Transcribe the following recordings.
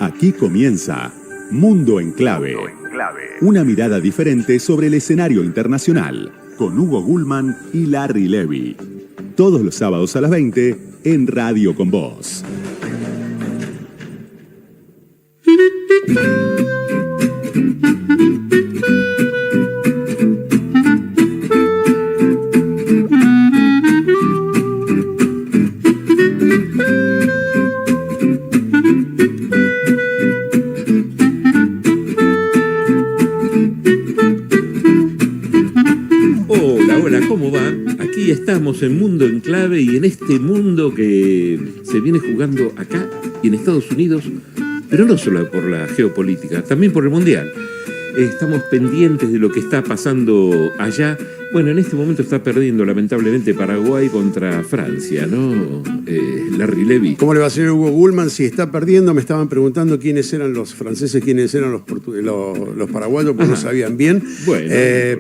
Aquí comienza Mundo en Clave. Una mirada diferente sobre el escenario internacional, con Hugo Gulman y Larry Levy. Todos los sábados a las 20 en Radio Con Voz. Estamos en Mundo en Clave y en este mundo que se viene jugando acá y en Estados Unidos, pero no solo por la geopolítica, también por el Mundial. Estamos pendientes de lo que está pasando allá. Bueno, en este momento está perdiendo lamentablemente Paraguay contra Francia, ¿no? Larry Levy. ¿Cómo le va a ser Hugo Gulman si está perdiendo? Me estaban preguntando quiénes eran los franceses, quiénes eran los paraguayos, porque no sabían bien. Bueno,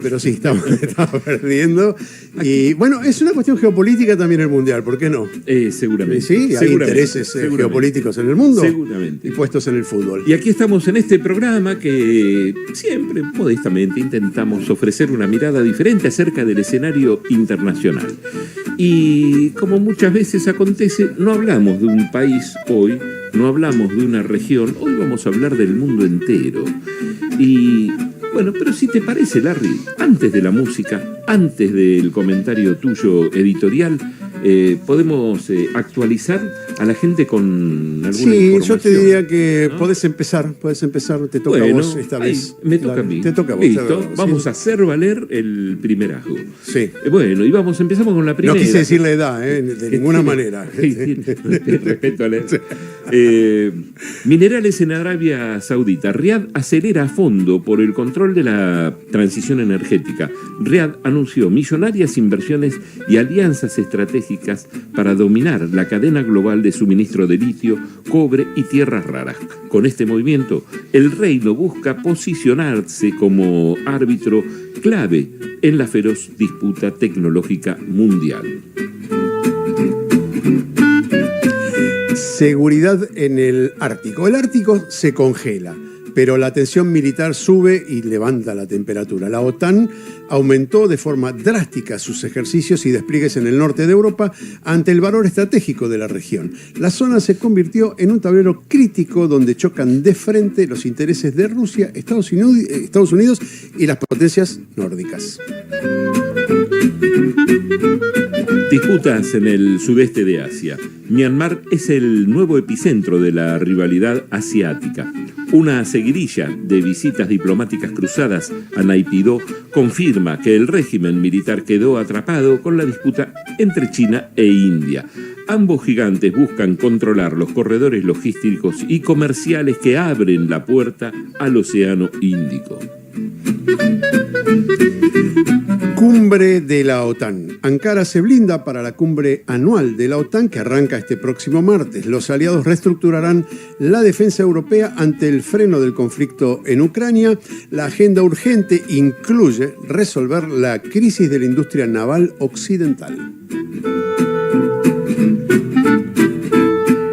pero sí, estaba perdiendo. Y bueno, es una cuestión geopolítica también el Mundial, ¿por qué no? Seguramente. Sí, hay intereses geopolíticos en el mundo. Seguramente. Y puestos en el fútbol. Y aquí estamos en este programa que siempre, modestamente, intentamos ofrecer una mirada diferente acerca del escenario internacional. Y como muchas veces acontece, no hablamos de un país hoy, no hablamos de una región, hoy vamos a hablar del mundo entero. Y bueno, pero si te parece, Larry, antes de la música, antes del comentario tuyo editorial, podemos actualizar a la gente con alguna información. Sí, yo te diría que ¿no? Podés empezar, te toca a vos esta vez. Me toca a mí. Te toca a vos. Listo, vamos a hacer valer el primerazgo. Sí. Bueno, y empezamos con la primera. No quise decir la edad, de ninguna manera. Respeto a la edad. Minerales en Arabia Saudita. Riad acelera a fondo por el control de la transición energética. Riad anunció millonarias inversiones y alianzas estratégicas para dominar la cadena global de suministro de litio, cobre y tierras raras. Con este movimiento, el reino busca posicionarse como árbitro clave en la feroz disputa tecnológica mundial. Seguridad en el Ártico. El Ártico se congela, pero la tensión militar sube y levanta la temperatura. La OTAN aumentó de forma drástica sus ejercicios y despliegues en el norte de Europa ante el valor estratégico de la región. La zona se convirtió en un tablero crítico donde chocan de frente los intereses de Rusia, Estados Unidos y las potencias nórdicas. Disputas en el sudeste de Asia. Myanmar es el nuevo epicentro de la rivalidad asiática. Una seguidilla de visitas diplomáticas cruzadas a Naypyidaw confirma que el régimen militar quedó atrapado con la disputa entre China e India. Ambos gigantes buscan controlar los corredores logísticos y comerciales que abren la puerta al Océano Índico. Cumbre de la OTAN. Ankara se blinda para la cumbre anual de la OTAN que arranca este próximo martes. Los aliados reestructurarán la defensa europea ante el freno del conflicto en Ucrania. La agenda urgente incluye resolver la crisis de la industria naval occidental.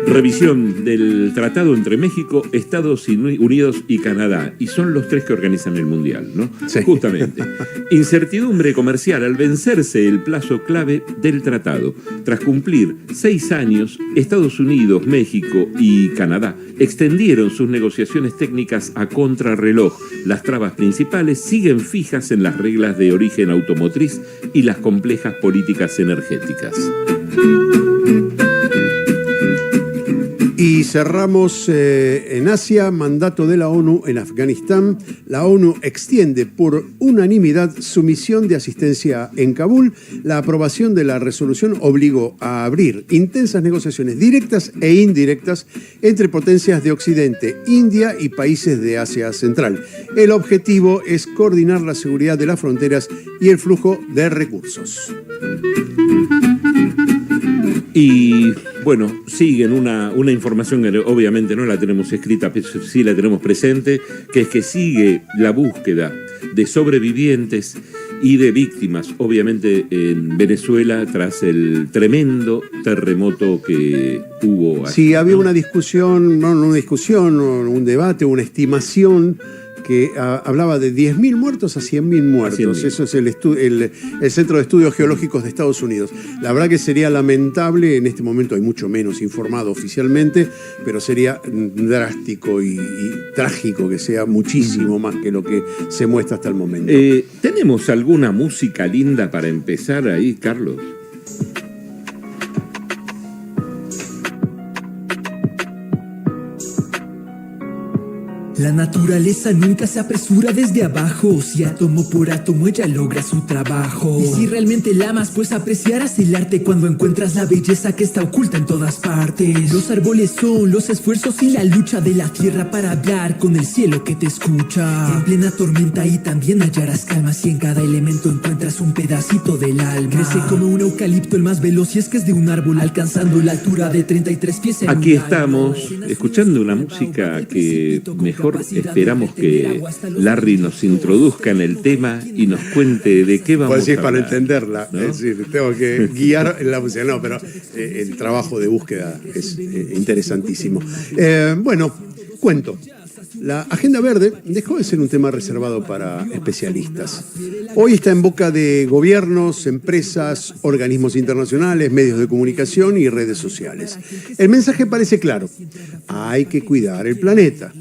Revisión del tratado entre México, Estados Unidos y Canadá. Y son los tres que organizan el Mundial, ¿no? Sí. Justamente. Incertidumbre comercial al vencerse el plazo clave del tratado. Tras cumplir 6 años, Estados Unidos, México y Canadá extendieron sus negociaciones técnicas a contrarreloj. Las trabas principales siguen fijas en las reglas de origen automotriz y las complejas políticas energéticas. Y cerramos en Asia, mandato de la ONU en Afganistán. La ONU extiende por unanimidad su misión de asistencia en Kabul. La aprobación de la resolución obligó a abrir intensas negociaciones directas e indirectas entre potencias de Occidente, India y países de Asia Central. El objetivo es coordinar la seguridad de las fronteras y el flujo de recursos. Y bueno, siguen una información que obviamente no la tenemos escrita, pero sí la tenemos presente, que es que sigue la búsqueda de sobrevivientes y de víctimas, obviamente, en Venezuela tras el tremendo terremoto que hubo. Sí, había una discusión, no una discusión, un debate, una estimación que hablaba de 10.000 muertos a 100.000 muertos. 100.000. Eso es el Centro de Estudios Geológicos de Estados Unidos. La verdad que sería lamentable, en este momento hay mucho menos informado oficialmente, pero sería drástico y trágico que sea muchísimo más que lo que se muestra hasta el momento. ¿Tenemos alguna música linda para empezar ahí, Carlos? La naturaleza nunca se apresura desde abajo. Si átomo por átomo ella logra su trabajo. Y si realmente la amas, pues apreciarás el arte cuando encuentras la belleza que está oculta en todas partes. Los árboles son los esfuerzos y la lucha de la tierra para hablar con el cielo que te escucha. En plena tormenta y también hallarás calma si en cada elemento encuentras un pedacito del alma. Crece como un eucalipto el más veloz y es que es de un árbol alcanzando la altura de 33 pies en Aquí un año. estamos escuchando una música que mejor esperamos que Larry nos introduzca en el tema y nos cuente de qué vamos Pues sí, a hablar. para entenderla, ¿no? es decir, tengo que guiar en la música. No, pero el trabajo de búsqueda es interesantísimo. Bueno, cuento. La Agenda Verde dejó de ser un tema reservado para especialistas. Hoy está en boca de gobiernos, empresas, organismos internacionales, medios de comunicación y redes sociales. El mensaje parece claro. Hay que cuidar el planeta.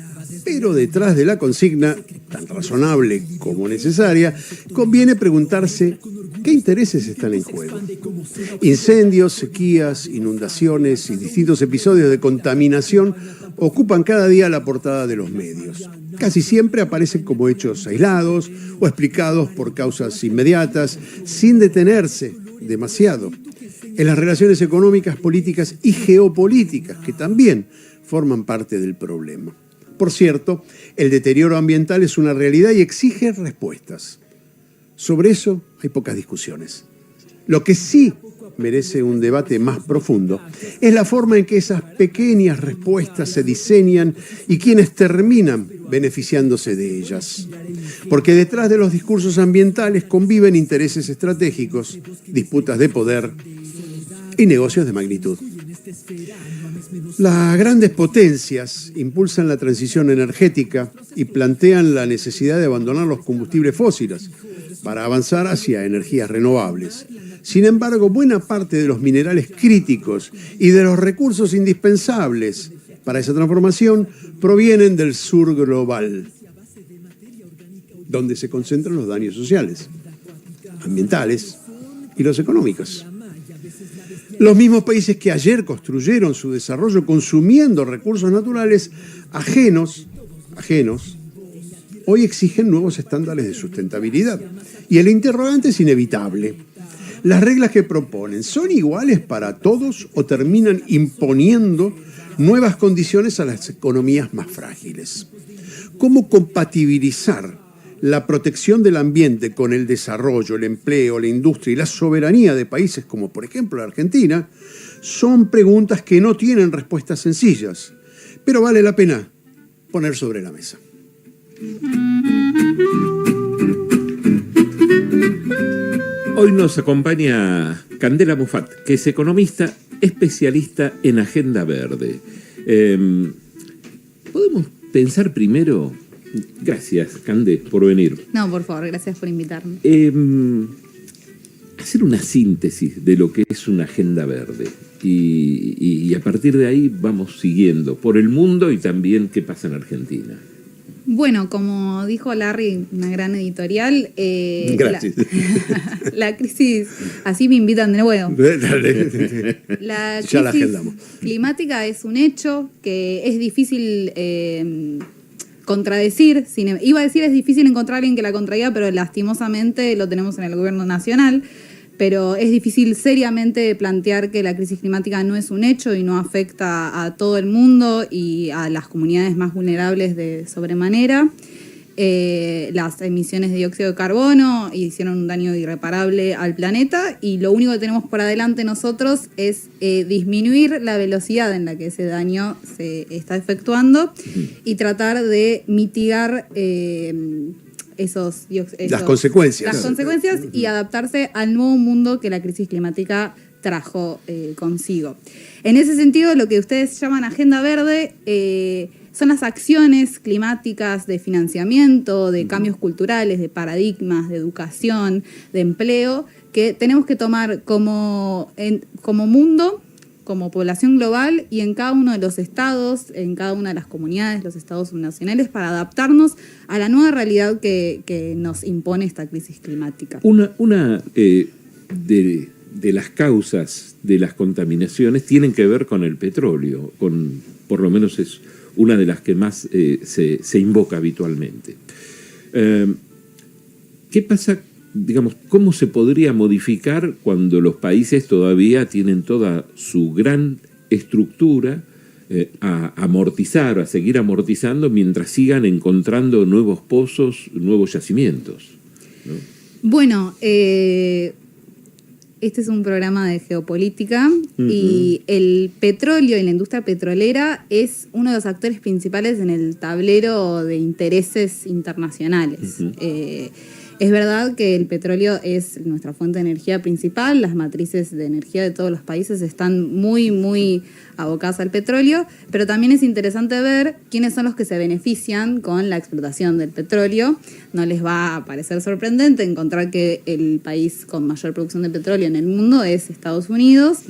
Pero detrás de la consigna, tan razonable como necesaria, conviene preguntarse qué intereses están en juego. Incendios, sequías, inundaciones y distintos episodios de contaminación ocupan cada día la portada de los medios. Casi siempre aparecen como hechos aislados o explicados por causas inmediatas, sin detenerse demasiado en las relaciones económicas, políticas y geopolíticas, que también forman parte del problema. Por cierto, el deterioro ambiental es una realidad y exige respuestas. Sobre eso hay pocas discusiones. Lo que sí merece un debate más profundo es la forma en que esas pequeñas respuestas se diseñan y quienes terminan beneficiándose de ellas. Porque detrás de los discursos ambientales conviven intereses estratégicos, disputas de poder y negocios de magnitud. Las grandes potencias impulsan la transición energética y plantean la necesidad de abandonar los combustibles fósiles para avanzar hacia energías renovables. Sin embargo, buena parte de los minerales críticos y de los recursos indispensables para esa transformación provienen del sur global, donde se concentran los daños sociales, ambientales y los económicos. Los mismos países que ayer construyeron su desarrollo consumiendo recursos naturales ajenos, hoy exigen nuevos estándares de sustentabilidad. Y el interrogante es inevitable. ¿Las reglas que proponen son iguales para todos o terminan imponiendo nuevas condiciones a las economías más frágiles? ¿Cómo compatibilizar la protección del ambiente con el desarrollo, el empleo, la industria y la soberanía de países como, por ejemplo, la Argentina? Son preguntas que no tienen respuestas sencillas, pero vale la pena poner sobre la mesa. Hoy nos acompaña Candela Muffat, que es economista especialista en Agenda Verde. ¿Podemos pensar primero? Gracias, Cande, por venir. No, por favor, gracias por invitarme. Hacer una síntesis de lo que es una agenda verde y a partir de ahí vamos siguiendo por el mundo y también qué pasa en Argentina. Bueno, como dijo Larry, una gran editorial. Gracias. La crisis, así me invitan de nuevo. La Ya la crisis agendamos. climática es un hecho que es difícil contradecir. Iba a decir es difícil encontrar a alguien que la contradiga, pero lastimosamente lo tenemos en el gobierno nacional. Pero es difícil seriamente plantear que la crisis climática no es un hecho y no afecta a todo el mundo y a las comunidades más vulnerables de sobremanera. Las emisiones de dióxido de carbono hicieron un daño irreparable al planeta y lo único que tenemos por adelante nosotros es disminuir la velocidad en la que ese daño se está efectuando y tratar de mitigar las consecuencias. Las consecuencias y adaptarse al nuevo mundo que la crisis climática trajo consigo. En ese sentido, lo que ustedes llaman Agenda Verde son las acciones climáticas de financiamiento, de cambios culturales, de paradigmas, de educación, de empleo, que tenemos que tomar como mundo, como población global y en cada uno de los estados, en cada una de las comunidades, los estados subnacionales, para adaptarnos a la nueva realidad que nos impone esta crisis climática. Una de las causas de las contaminaciones tienen que ver con el petróleo, por lo menos es una de las que más se invoca habitualmente. ¿Qué pasa, digamos, cómo se podría modificar cuando los países todavía tienen toda su gran estructura a amortizar, a seguir amortizando mientras sigan encontrando nuevos pozos, nuevos yacimientos, ¿no? Bueno, este es un programa de geopolítica y el petróleo y la industria petrolera es uno de los actores principales en el tablero de intereses internacionales. Es verdad que el petróleo es nuestra fuente de energía principal, las matrices de energía de todos los países están muy, muy abocadas al petróleo, pero también es interesante ver quiénes son los que se benefician con la explotación del petróleo. No les va a parecer sorprendente encontrar que el país con mayor producción de petróleo en el mundo es Estados Unidos,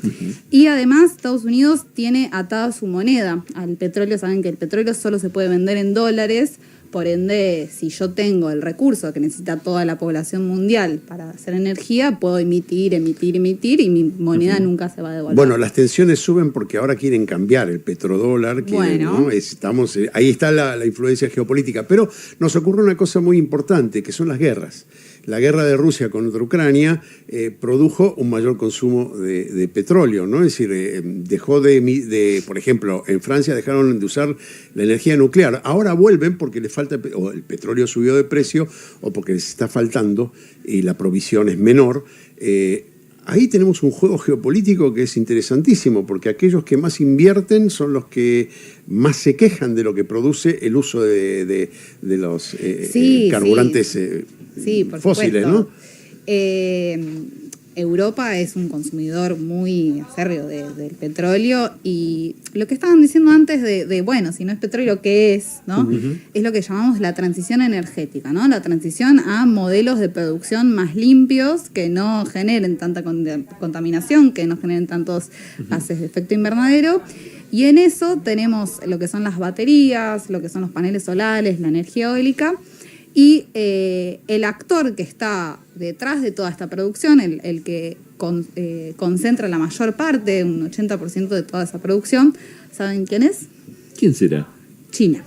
y además Estados Unidos tiene atada su moneda al petróleo. Saben que el petróleo solo se puede vender en dólares. Por ende, si yo tengo el recurso que necesita toda la población mundial para hacer energía, puedo emitir y mi moneda nunca se va a devolver. Bueno, las tensiones suben porque ahora quieren cambiar el petrodólar. ¿No? Ahí está la influencia geopolítica. Pero nos ocurre una cosa muy importante, que son las guerras. La guerra de Rusia contra Ucrania produjo un mayor consumo de petróleo, ¿no? Es decir, dejó por ejemplo, en Francia dejaron de usar la energía nuclear. Ahora vuelven porque les falta, o el petróleo subió de precio, o porque les está faltando y la provisión es menor. Ahí tenemos un juego geopolítico que es interesantísimo, porque aquellos que más invierten son los que más se quejan de lo que produce el uso de los carburantes fósiles, ¿no? Europa es un consumidor muy acérreo del petróleo, y lo que estaban diciendo antes bueno, si no es petróleo, ¿qué es? ¿No? Es lo que llamamos la transición energética, ¿no? La transición a modelos de producción más limpios, que no generen tanta contaminación, que no generen tantos gases de efecto invernadero. Y en eso tenemos lo que son las baterías, lo que son los paneles solares, la energía eólica. Y el actor que está detrás de toda esta producción, el que concentra la mayor parte, un 80% de toda esa producción, ¿saben quién es? ¿Quién será? China.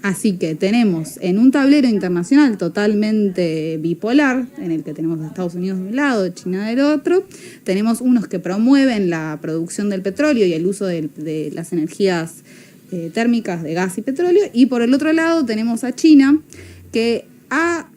Así que tenemos en un tablero internacional totalmente bipolar, en el que tenemos a Estados Unidos de un lado, China del otro, tenemos unos que promueven la producción del petróleo y el uso de las energías térmicas de gas y petróleo, y por el otro lado tenemos a China, que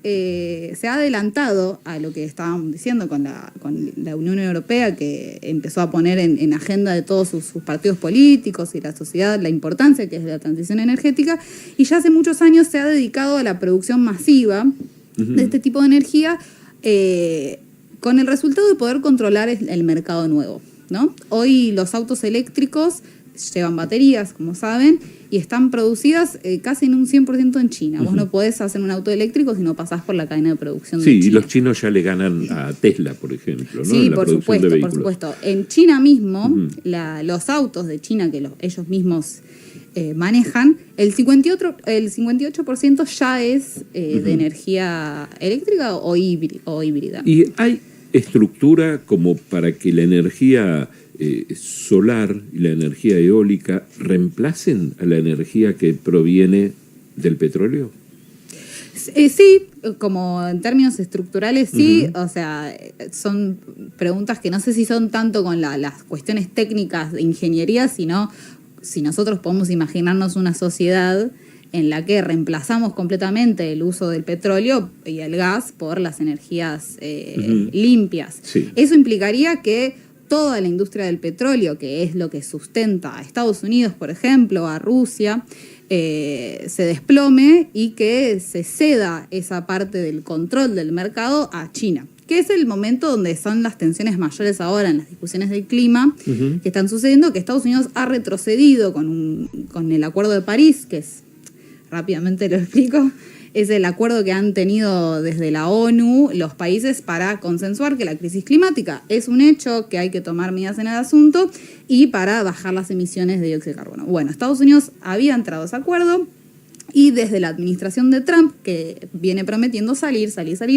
se ha adelantado a lo que estábamos diciendo con la Unión Europea, que empezó a poner en agenda de todos sus partidos políticos y la sociedad la importancia que es la transición energética, y ya hace muchos años se ha dedicado a la producción masiva de este tipo de energía, con el resultado de poder controlar el mercado nuevo, ¿no? Hoy los autos eléctricos llevan baterías, como saben, y están producidas casi en un 100% en China. Vos no podés hacer un auto electrico si no pasás por la cadena de producción de China. Sí, y los chinos ya le ganan a Tesla, por ejemplo, ¿no? Sí, en la por supuesto. En China mismo, los autos de China que ellos mismos manejan, el 58% ya es de energía eléctrica o híbrida. ¿Y hay estructura como para que la energía solar y la energía eólica reemplacen a la energía que proviene del petróleo? Sí, como en términos estructurales sí, o sea, son preguntas que no sé si son tanto con las cuestiones técnicas de ingeniería, sino si nosotros podemos imaginarnos una sociedad en la que reemplazamos completamente el uso del petróleo y el gas por las energías limpias. Sí. Eso implicaría que toda la industria del petróleo, que es lo que sustenta a Estados Unidos, por ejemplo, a Rusia, se desplome y que se ceda esa parte del control del mercado a China, que es el momento donde son las tensiones mayores ahora en las discusiones del clima que están sucediendo, que Estados Unidos ha retrocedido con el Acuerdo de París, que es, rápidamente lo explico, es el acuerdo que han tenido desde la ONU los países para consensuar que la crisis climática es un hecho, que hay que tomar medidas en el asunto y para bajar las emisiones de dióxido de carbono. Bueno, Estados Unidos había entrado a ese acuerdo y desde la administración de Trump, que viene prometiendo salir,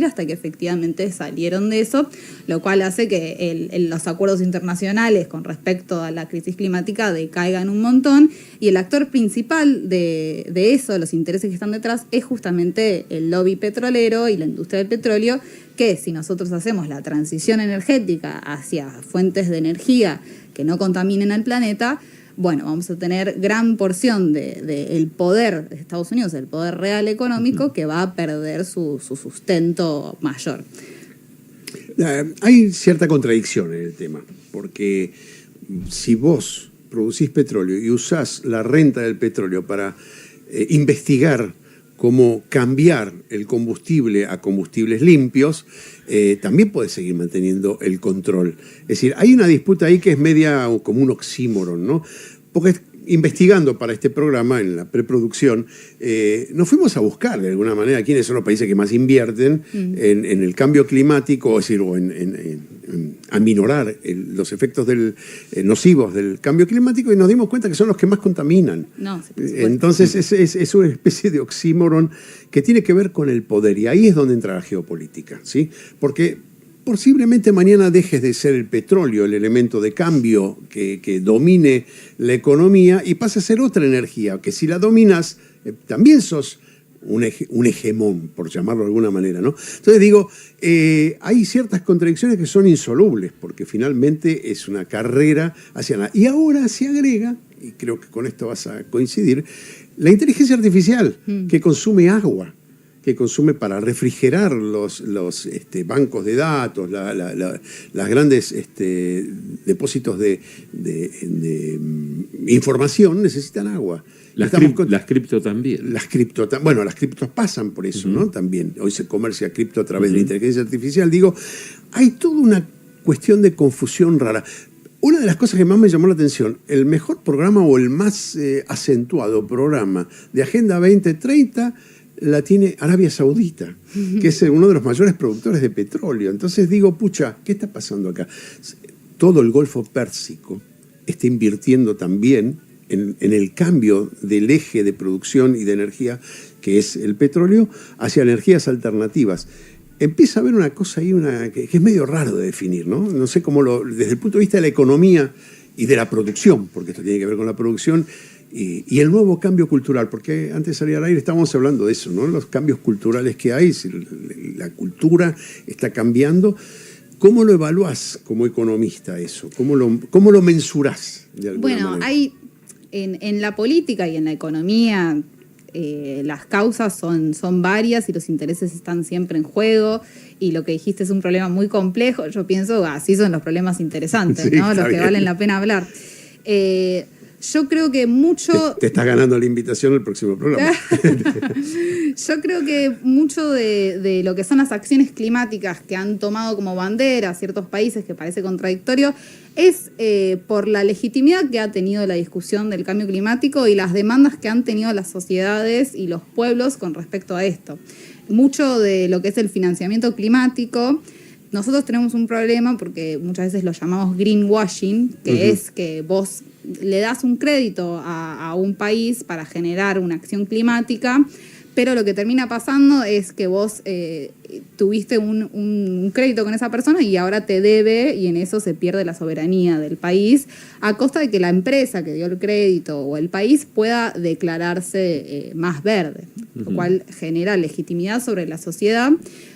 hasta que efectivamente salieron de eso, lo cual hace que los acuerdos internacionales con respecto a la crisis climática decaigan un montón, y el actor principal de eso, los intereses que están detrás, es justamente el lobby petrolero y la industria del petróleo, que si nosotros hacemos la transición energética hacia fuentes de energía que no contaminen al planeta, bueno, vamos a tener gran porción del poder de Estados Unidos, el poder real económico, que va a perder su sustento mayor. Hay cierta contradicción en el tema, porque si vos producís petróleo y usás la renta del petróleo para investigar cómo cambiar el combustible a combustibles limpios, también podés seguir manteniendo el control. Es decir, hay una disputa ahí que es media como un oxímoron, ¿no? Porque investigando para este programa, en la preproducción, nos fuimos a buscar de alguna manera quiénes son los países que más invierten en el cambio climático, es decir, o en aminorar los efectos nocivos del cambio climático, y nos dimos cuenta que son los que más contaminan. No, entonces es una especie de oxímoron que tiene que ver con el poder, y ahí es donde entra la geopolítica, ¿sí? Porque posiblemente mañana dejes de ser el petróleo el elemento de cambio que domine la economía y pase a ser otra energía, que si la dominas también sos un hegemón, por llamarlo de alguna manera, ¿no? Entonces digo, hay ciertas contradicciones que son insolubles, porque finalmente es una carrera hacia nada. Y ahora se agrega, y creo que con esto vas a coincidir, la inteligencia artificial, que consume agua, que consume para refrigerar los bancos de datos, las grandes depósitos de información necesitan agua. Las cripto también. Las criptos pasan por eso, ¿no? También. Hoy se comercia cripto a través de la inteligencia artificial. Digo, hay toda una cuestión de confusión rara. Una de las cosas que más me llamó la atención, el mejor programa o el más acentuado programa de Agenda 2030 la tiene Arabia Saudita, que es uno de los mayores productores de petróleo. Entonces digo, pucha, ¿qué está pasando acá? Todo el Golfo Pérsico está invirtiendo también en el cambio del eje de producción y de energía, que es el petróleo, hacia energías alternativas. Empieza a haber una cosa ahí que es medio raro de definir, ¿no? No sé cómo desde el punto de vista de la economía y de la producción, porque esto tiene que ver con la producción, y el nuevo cambio cultural, porque antes de salir al aire estábamos hablando de eso, ¿no? Los cambios culturales que hay, si la cultura está cambiando. ¿Cómo lo evaluás como economista eso? ¿Cómo lo mensurás de alguna manera? Hay en la política y en la economía las causas son varias y los intereses están siempre en juego, y lo que dijiste es un problema muy complejo. Yo pienso, así son los problemas interesantes, sí, ¿no? Los que bien. valen la pena hablar. Yo creo que mucho... Te estás ganando la invitación al próximo programa. Yo creo que mucho de lo que son las acciones climáticas que han tomado como bandera ciertos países, que parece contradictorio, es por la legitimidad que ha tenido la discusión del cambio climático y las demandas que han tenido las sociedades y los pueblos con respecto a esto. Mucho de lo que es el financiamiento climático, nosotros tenemos un problema porque muchas veces lo llamamos greenwashing, que es que vos le das un crédito a un país para generar una acción climática, pero lo que termina pasando es que vos tuviste un crédito con esa persona y ahora te debe, y en eso se pierde la soberanía del país, a costa de que la empresa que dio el crédito o el país pueda declararse más verde, lo cual genera legitimidad sobre la sociedad,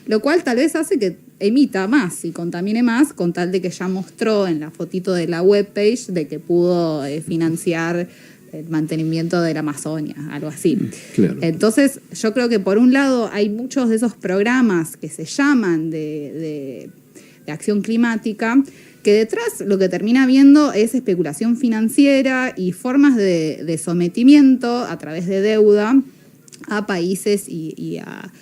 lo cual tal vez hace que emita más y contamine más, con tal de que ya mostró en la fotito de la webpage de que pudo financiar el mantenimiento de la Amazonia, algo así. Claro. Entonces, yo creo que por un lado hay muchos de esos programas que se llaman de acción climática que detrás lo que termina viendo es especulación financiera y formas de sometimiento a través de deuda a países y a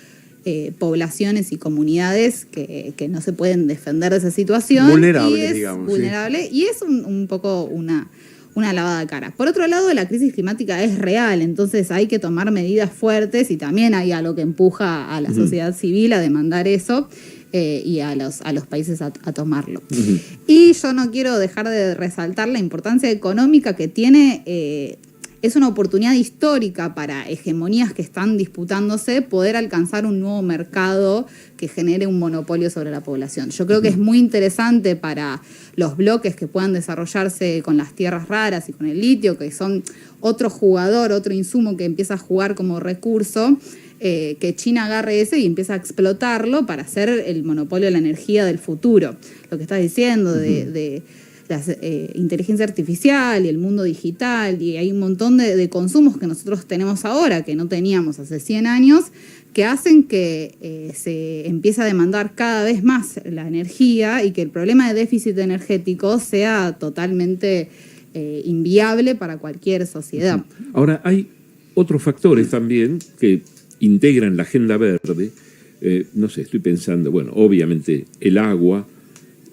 poblaciones y comunidades que no se pueden defender de esa situación. Vulnerables, digamos. Vulnerable, sí. Y es un poco una lavada de cara. Por otro lado, la crisis climática es real, entonces hay que tomar medidas fuertes y también hay algo que empuja a la sociedad civil a demandar eso. Y a los países a tomarlo. Y yo no quiero dejar de resaltar la importancia económica que tiene, es una oportunidad histórica para hegemonías que están disputándose poder alcanzar un nuevo mercado que genere un monopolio sobre la población. Yo creo que es muy interesante para los bloques que puedan desarrollarse con las tierras raras y con el litio, que son otro jugador, otro insumo que empieza a jugar como recurso, que China agarre ese y empieza a explotarlo para hacer el monopolio de la energía del futuro. Lo que estás diciendo de la inteligencia artificial y el mundo digital, y hay un montón de consumos que nosotros tenemos ahora que no teníamos hace 100 años, que hacen que se empiece a demandar cada vez más la energía y que el problema de déficit energético sea totalmente inviable para cualquier sociedad. Ahora, hay otros factores también que integran la agenda verde, no sé, estoy pensando, bueno, obviamente el agua,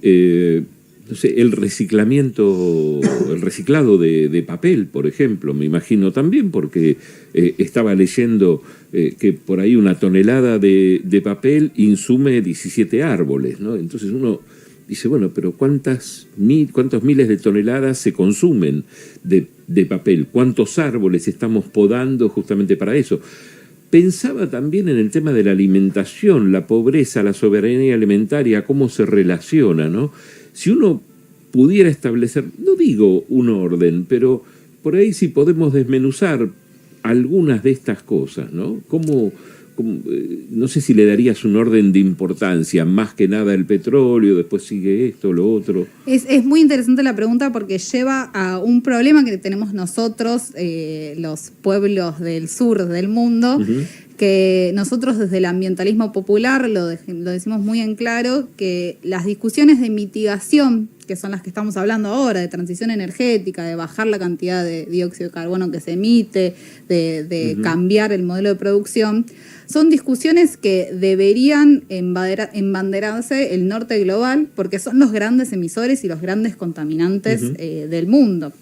no sé, el reciclado de papel, por ejemplo, me imagino también, porque estaba leyendo que por ahí una tonelada de papel insume 17 árboles, ¿no? Entonces uno dice, bueno, pero ¿cuántos miles de toneladas se consumen de papel? ¿Cuántos árboles estamos podando justamente para eso? Pensaba también en el tema de la alimentación, la pobreza, la soberanía alimentaria, cómo se relaciona, ¿no? Si uno pudiera establecer, no digo un orden, pero por ahí sí podemos desmenuzar algunas de estas cosas, ¿no? No sé si le darías un orden de importancia, más que nada el petróleo, después sigue esto, lo otro. Es muy interesante la pregunta porque lleva a un problema que tenemos nosotros, los pueblos del sur del mundo, que nosotros desde el ambientalismo popular lo decimos muy en claro, que las discusiones de mitigación, que son las que estamos hablando ahora, de transición energética, de bajar la cantidad de dióxido de carbono que se emite, de cambiar el modelo de producción, son discusiones que deberían embanderarse el norte global porque son los grandes emisores y los grandes contaminantes del mundo.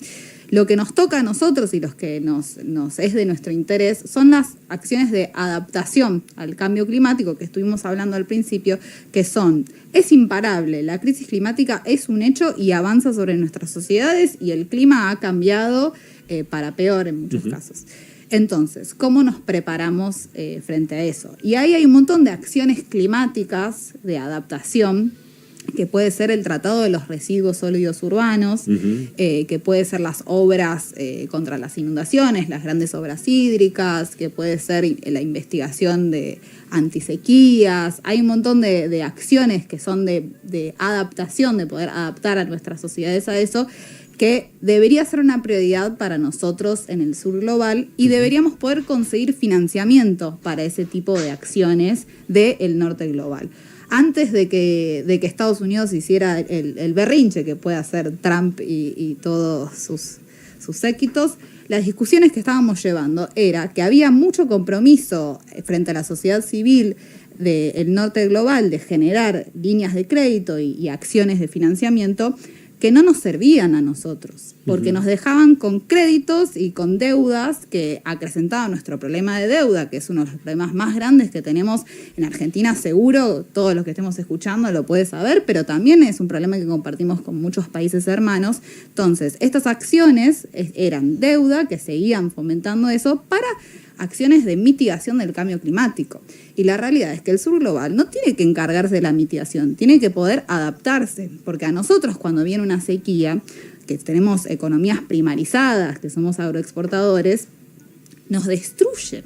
Lo que nos toca a nosotros y los que nos es de nuestro interés son las acciones de adaptación al cambio climático que estuvimos hablando al principio, que es imparable, la crisis climática es un hecho y avanza sobre nuestras sociedades y el clima ha cambiado para peor en muchos casos. Entonces, ¿cómo nos preparamos frente a eso? Y ahí hay un montón de acciones climáticas de adaptación, que puede ser el tratado de los residuos sólidos urbanos, que puede ser las obras contra las inundaciones, las grandes obras hídricas, que puede ser la investigación de antisequías. Hay un montón de acciones que son de adaptación, de poder adaptar a nuestras sociedades a eso, que debería ser una prioridad para nosotros en el sur global y deberíamos poder conseguir financiamiento para ese tipo de acciones del norte global. Antes de que Estados Unidos hiciera el berrinche que puede hacer Trump y todos sus séquitos, las discusiones que estábamos llevando era que había mucho compromiso frente a la sociedad civil del norte global de generar líneas de crédito y acciones de financiamiento que no nos servían a nosotros, porque nos dejaban con créditos y con deudas que acrecentaban nuestro problema de deuda, que es uno de los problemas más grandes que tenemos en Argentina, seguro, todos los que estemos escuchando lo pueden saber, pero también es un problema que compartimos con muchos países hermanos. Entonces, estas acciones eran deuda, que seguían fomentando eso, para acciones de mitigación del cambio climático. Y la realidad es que el sur global no tiene que encargarse de la mitigación, tiene que poder adaptarse, porque a nosotros cuando viene una sequía, que tenemos economías primarizadas, que somos agroexportadores, nos destruye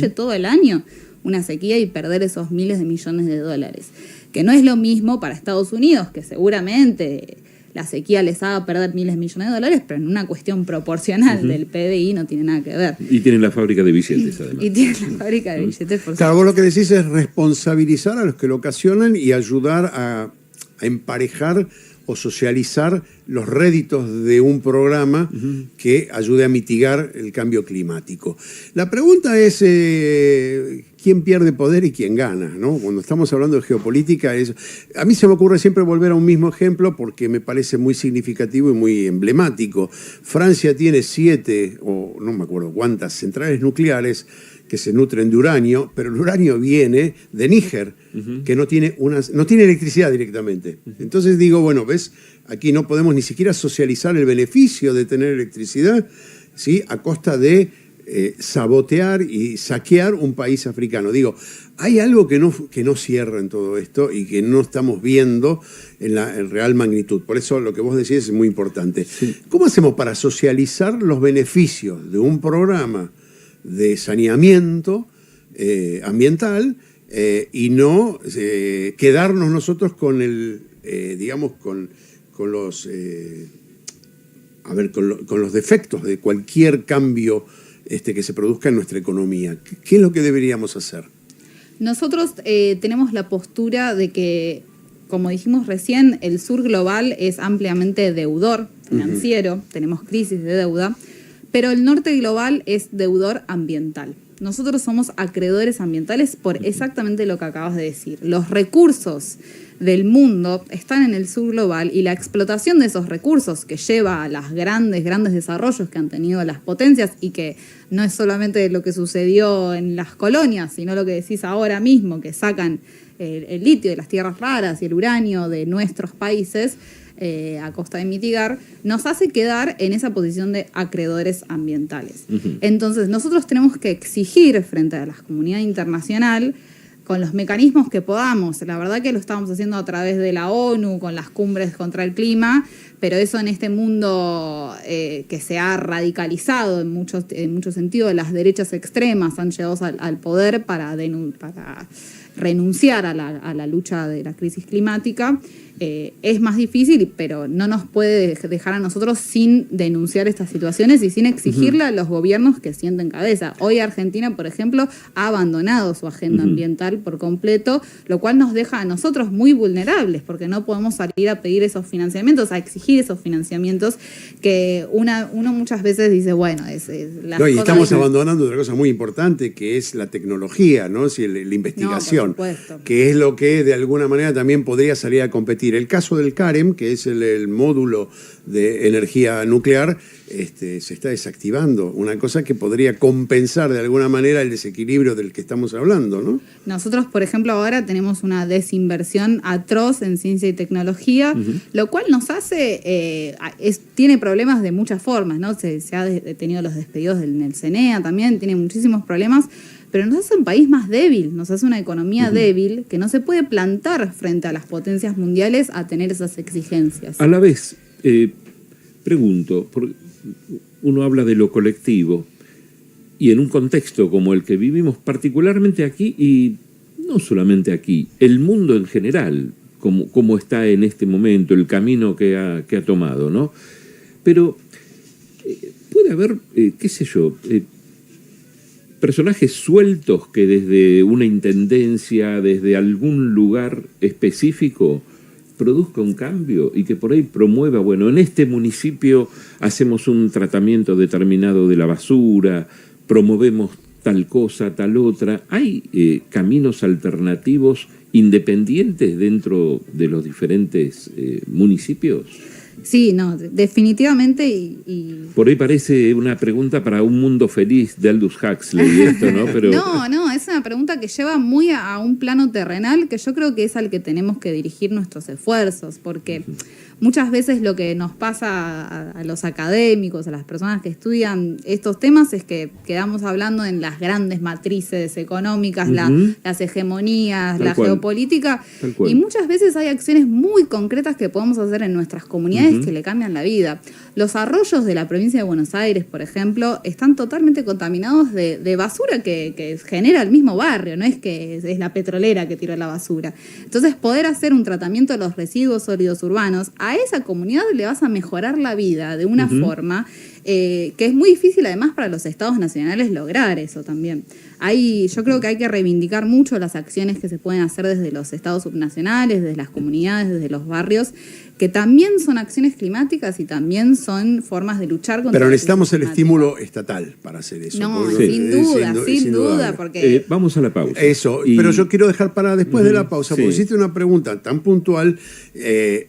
todo el año una sequía y perder esos miles de millones de dólares. Que no es lo mismo para Estados Unidos, que seguramente la sequía les haga perder miles de millones de dólares, pero en una cuestión proporcional del PBI no tiene nada que ver. Y tienen la fábrica de billetes, además. Y tienen la fábrica de billetes, por Claro, vos lo que decís es responsabilizar a los que lo ocasionan y ayudar a emparejar o socializar los réditos de un programa que ayude a mitigar el cambio climático. La pregunta es quién pierde poder y quién gana, ¿no? Cuando estamos hablando de geopolítica, a mí se me ocurre siempre volver a un mismo ejemplo porque me parece muy significativo y muy emblemático. Francia tiene 7, o no me acuerdo cuántas, centrales nucleares que se nutren de uranio, pero el uranio viene de Níger, que no tiene electricidad directamente. Entonces digo, bueno, ¿ves? Aquí no podemos ni siquiera socializar el beneficio de tener electricidad, ¿sí? A costa de sabotear y saquear un país africano. Digo, hay algo que no cierra en todo esto y que no estamos viendo en real magnitud. Por eso lo que vos decís es muy importante. Sí. ¿Cómo hacemos para socializar los beneficios de un programa de saneamiento ambiental y no quedarnos nosotros con con los defectos de cualquier cambio que se produzca en nuestra economía? ¿Qué es lo que deberíamos hacer? Nosotros tenemos la postura de que, como dijimos recién, el sur global es ampliamente deudor financiero, tenemos crisis de deuda, pero el norte global es deudor ambiental. Nosotros somos acreedores ambientales por exactamente lo que acabas de decir. Los recursos del mundo están en el sur global y la explotación de esos recursos que lleva a los grandes desarrollos que han tenido las potencias y que no es solamente lo que sucedió en las colonias, sino lo que decís ahora mismo, que sacan el litio de las tierras raras y el uranio de nuestros países, a costa de mitigar, nos hace quedar en esa posición de acreedores ambientales. Entonces, nosotros tenemos que exigir frente a la comunidad internacional, con los mecanismos que podamos. La verdad que lo estamos haciendo a través de la ONU, con las cumbres contra el clima, pero eso en este mundo que se ha radicalizado en muchos sentidos, las derechas extremas han llegado al poder para renunciar a la lucha de la crisis climática. Es más difícil, pero no nos puede dejar a nosotros sin denunciar estas situaciones y sin exigirle a los gobiernos que sienten cabeza. Hoy Argentina, por ejemplo, ha abandonado su agenda ambiental por completo, lo cual nos deja a nosotros muy vulnerables, porque no podemos salir a pedir esos financiamientos, a exigir esos financiamientos que uno muchas veces dice, bueno, y estamos abandonando otra cosa muy importante, que es la tecnología, ¿no? Sí, la investigación, que es lo que de alguna manera también podría salir a competir. El caso del CAREM, que es el módulo de energía nuclear, se está desactivando. Una cosa que podría compensar de alguna manera el desequilibrio del que estamos hablando, ¿no? Nosotros, por ejemplo, ahora tenemos una desinversión atroz en ciencia y tecnología, lo cual nos hace, tiene problemas de muchas formas, ¿no? Se ha tenido los despedidos en el CENEA también, tiene muchísimos problemas, pero nos hace un país más débil, nos hace una economía débil que no se puede plantar frente a las potencias mundiales a tener esas exigencias. A la vez, pregunto, porque uno habla de lo colectivo y en un contexto como el que vivimos particularmente aquí y no solamente aquí, el mundo en general, como está en este momento, el camino que ha tomado, ¿no? Pero puede haber, qué sé yo, personajes sueltos que desde una intendencia, desde algún lugar específico, produzca un cambio y que por ahí promueva, bueno, en este municipio hacemos un tratamiento determinado de la basura, promovemos tal cosa, tal otra. ¿Hay caminos alternativos independientes dentro de los diferentes municipios? Sí, no, definitivamente y... Por ahí parece una pregunta para un mundo feliz de Aldous Huxley esto, ¿no? Pero... No, es una pregunta que lleva muy a un plano terrenal que yo creo que es al que tenemos que dirigir nuestros esfuerzos, porque muchas veces lo que nos pasa a los académicos, a las personas que estudian estos temas, es que quedamos hablando en las grandes matrices económicas, las hegemonías, la geopolítica, y muchas veces hay acciones muy concretas que podemos hacer en nuestras comunidades que le cambian la vida. Los arroyos de la provincia de Buenos Aires, por ejemplo, están totalmente contaminados de basura que genera el mismo barrio, no es que es la petrolera que tiró la basura. Entonces, poder hacer un tratamiento de los residuos sólidos urbanos, a esa comunidad le vas a mejorar la vida de una forma que es muy difícil además para los estados nacionales lograr eso también. Yo creo que hay que reivindicar mucho las acciones que se pueden hacer desde los estados subnacionales, desde las comunidades, desde los barrios, que también son acciones climáticas y también son formas de luchar contra. Pero necesitamos el estímulo estatal para hacer eso. No, porque, sin duda, porque... Vamos a la pausa. Eso, pero yo quiero dejar para después de la pausa, porque hiciste una pregunta tan puntual, es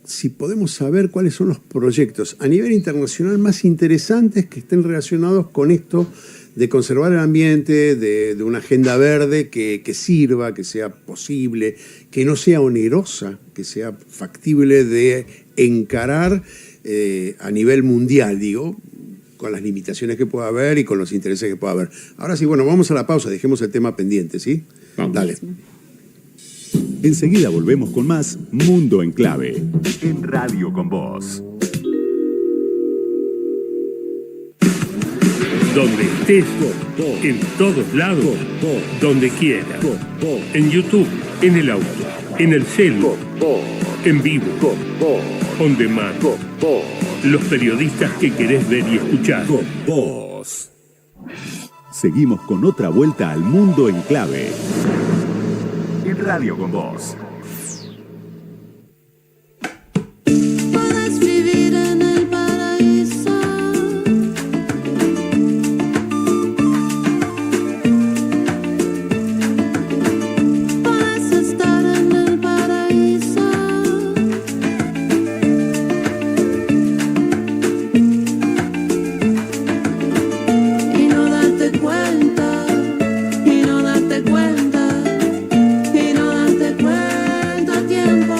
si podemos saber cuáles son los proyectos a nivel internacional más interesantes que estén relacionados con esto de conservar el ambiente, de una agenda verde que sirva, que sea posible, que no sea onerosa, que sea factible de encarar a nivel mundial, digo, con las limitaciones que pueda haber y con los intereses que pueda haber. Ahora sí, bueno, vamos a la pausa, dejemos el tema pendiente, ¿sí? Vamos. Dale. Enseguida volvemos con más Mundo en Clave, en Radio con Vos. Donde estés, en todos lados, donde quieras. En YouTube, en el auto, en el celu, en vivo, on demand. Los periodistas que querés ver y escuchar. Vos. Seguimos con otra vuelta al Mundo en Clave, en Radio con Vos. Puedes vivir en el paraíso. Puedes estar en el paraíso. Y no darte cuenta, y no darte cuenta, y no darte cuenta a tiempo.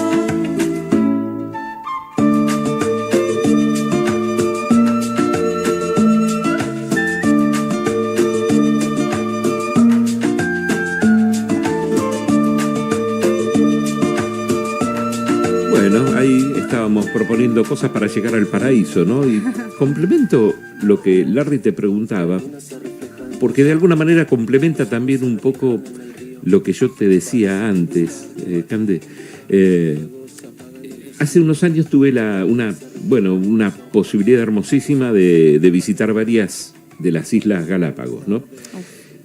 Bueno, ahí estábamos proponiendo cosas para llegar al paraíso, ¿no? Y complemento lo que Larry te preguntaba, porque de alguna manera complementa también un poco lo que yo te decía antes, Cande. Hace unos años tuve una posibilidad hermosísima de visitar varias de las Islas Galápagos, ¿no?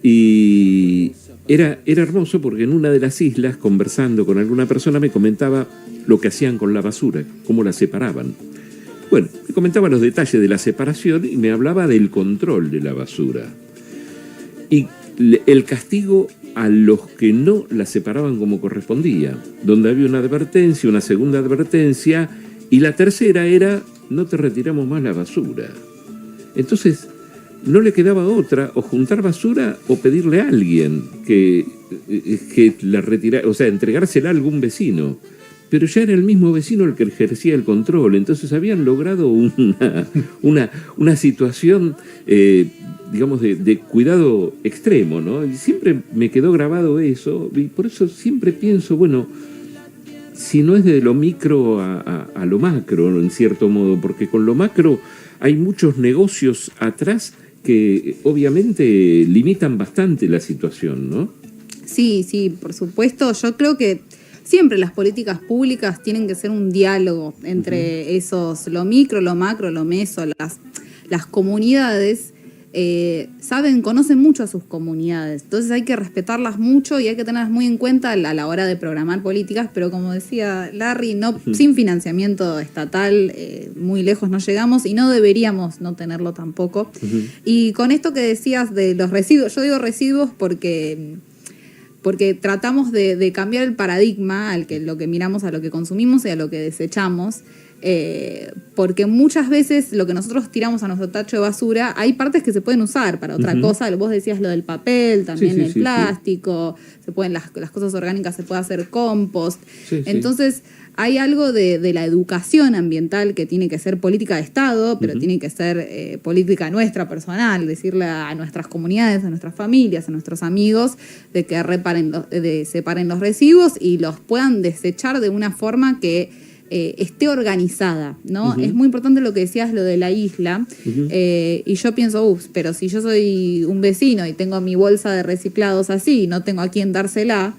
Y era hermoso porque en una de las islas, conversando con alguna persona, me comentaba lo que hacían con la basura, cómo la separaban. Bueno, me comentaba los detalles de la separación y me hablaba del control de la basura. Y el castigo a los que no la separaban como correspondía, donde había una advertencia, una segunda advertencia, y la tercera era, no te retiramos más la basura. Entonces, no le quedaba otra, o juntar basura o pedirle a alguien que la retirara, o sea, entregársela a algún vecino. Pero ya era el mismo vecino el que ejercía el control, entonces habían logrado una situación, digamos, de cuidado extremo, ¿no? Y siempre me quedó grabado eso, y por eso siempre pienso, bueno, si no es de lo micro a lo macro, ¿no? En cierto modo, porque con lo macro hay muchos negocios atrás que obviamente limitan bastante la situación, ¿no? Sí, por supuesto. Yo creo que siempre las políticas públicas tienen que ser un diálogo entre esos, lo micro, lo macro, lo meso. Las comunidades conocen mucho a sus comunidades, entonces hay que respetarlas mucho y hay que tenerlas muy en cuenta a la hora de programar políticas, pero como decía Larry, sin financiamiento estatal muy lejos no llegamos y no deberíamos no tenerlo tampoco. Y con esto que decías de los residuos, yo digo residuos porque tratamos de cambiar el paradigma lo que miramos, a lo que consumimos y a lo que desechamos, porque muchas veces lo que nosotros tiramos a nuestro tacho de basura, hay partes que se pueden usar para otra cosa. Vos decías lo del papel, también el plástico, se pueden las cosas orgánicas, se puede hacer compost. Entonces hay algo de la educación ambiental que tiene que ser política de Estado, pero tiene que ser política nuestra, personal, decirle a nuestras comunidades, a nuestras familias, a nuestros amigos, de que separen los residuos y los puedan desechar de una forma que esté organizada, ¿no? Es muy importante lo que decías, lo de la isla, y yo pienso, pero si yo soy un vecino y tengo mi bolsa de reciclados así y no tengo a quién dársela,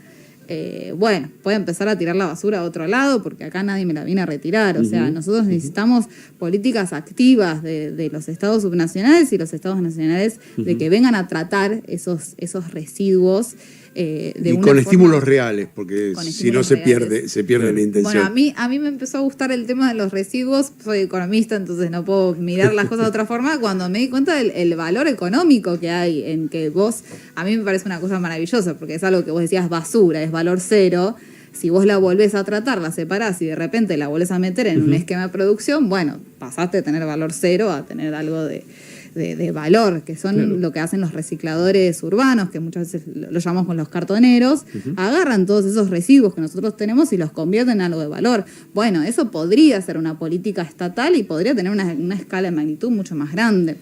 bueno, puede empezar a tirar la basura a otro lado porque acá nadie me la viene a retirar. O sea, nosotros necesitamos políticas activas de los estados subnacionales y los estados nacionales de que vengan a tratar esos residuos. Y con estímulos reales, porque si no se pierde la intención. Bueno, a mí me empezó a gustar el tema de los residuos. Soy economista, entonces no puedo mirar las cosas de otra forma. Cuando me di cuenta del valor económico que hay en que vos, a mí me parece una cosa maravillosa, porque es algo que vos decías basura, es valor cero. Si vos la volvés a tratar, la separás y de repente la volvés a meter en un esquema de producción, bueno, pasaste de tener valor cero a tener algo de valor, que son lo que hacen los recicladores urbanos, que muchas veces lo llamamos con los cartoneros, agarran todos esos residuos que nosotros tenemos y los convierten en algo de valor. Bueno, eso podría ser una política estatal y podría tener una escala de magnitud mucho más grande.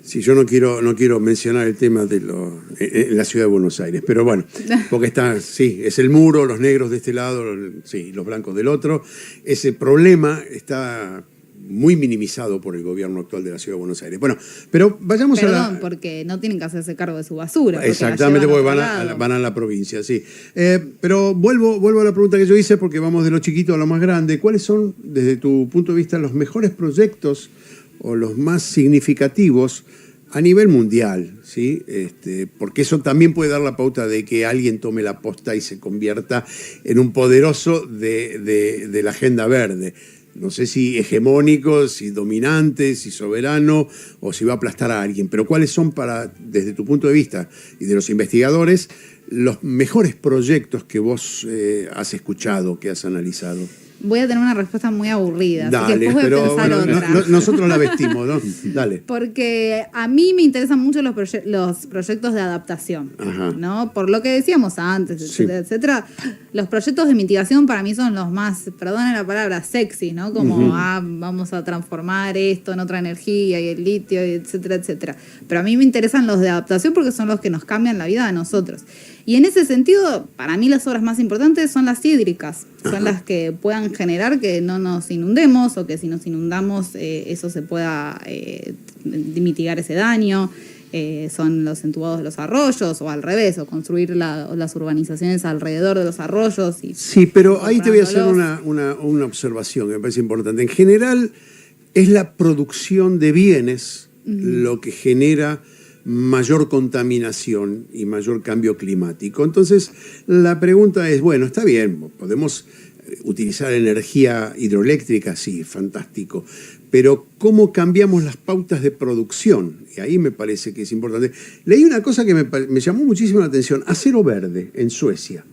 Sí, yo no quiero mencionar el tema de en la ciudad de Buenos Aires, pero bueno, porque es el muro, los negros de este lado, los blancos del otro. Ese problema está muy minimizado por el gobierno actual de la Ciudad de Buenos Aires. Bueno, pero vayamos porque no tienen que hacerse cargo de su basura. Exactamente, porque van a la provincia, sí. Pero vuelvo a la pregunta que yo hice, porque vamos de lo chiquito a lo más grande. ¿Cuáles son, desde tu punto de vista, los mejores proyectos o los más significativos a nivel mundial? ¿Sí? Porque eso también puede dar la pauta de que alguien tome la posta y se convierta en un poderoso de la agenda verde. No sé si hegemónico, si dominante, si soberano o si va a aplastar a alguien. Pero ¿cuáles son, desde tu punto de vista y de los investigadores, los mejores proyectos que vos has escuchado, que has analizado? Voy a tener una respuesta muy aburrida. Dale, así que después voy a pensar otra. Nosotros la vestimos, ¿no? Dale. Porque a mí me interesan mucho los proyectos de adaptación, ¿no? Por lo que decíamos antes, etcétera, etcétera. Los proyectos de mitigación para mí son los más, perdonen la palabra, sexy, ¿no? Como, vamos a transformar esto en otra energía y el litio, etcétera, etcétera. Pero a mí me interesan los de adaptación porque son los que nos cambian la vida a nosotros. Y en ese sentido, para mí las obras más importantes son las hídricas. Son las que puedan generar que no nos inundemos o que si nos inundamos eso se pueda mitigar ese daño. Son los entubados de los arroyos o al revés, o construir las urbanizaciones alrededor de los arroyos. Sí, pero ahí te voy a hacer una observación que me parece importante. En general es la producción de bienes lo que genera mayor contaminación y mayor cambio climático. Entonces, la pregunta es, bueno, está bien, podemos utilizar energía hidroeléctrica, sí, fantástico, pero ¿cómo cambiamos las pautas de producción? Y ahí me parece que es importante. Leí una cosa que me llamó muchísimo la atención, acero verde en Suecia,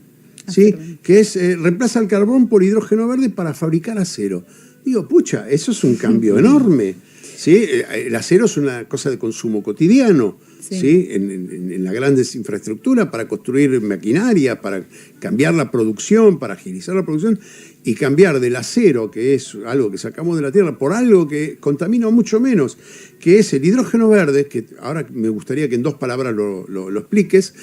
¿sí? Que es reemplaza el carbón por hidrógeno verde para fabricar acero. Digo, pucha, eso es un cambio enorme. ¿Sí? El acero es una cosa de consumo cotidiano, ¿sí? En las grandes infraestructuras para construir maquinaria, para cambiar la producción, para agilizar la producción y cambiar del acero, que es algo que sacamos de la tierra, por algo que contamina mucho menos, que es el hidrógeno verde, que ahora me gustaría que en 2 palabras lo expliques.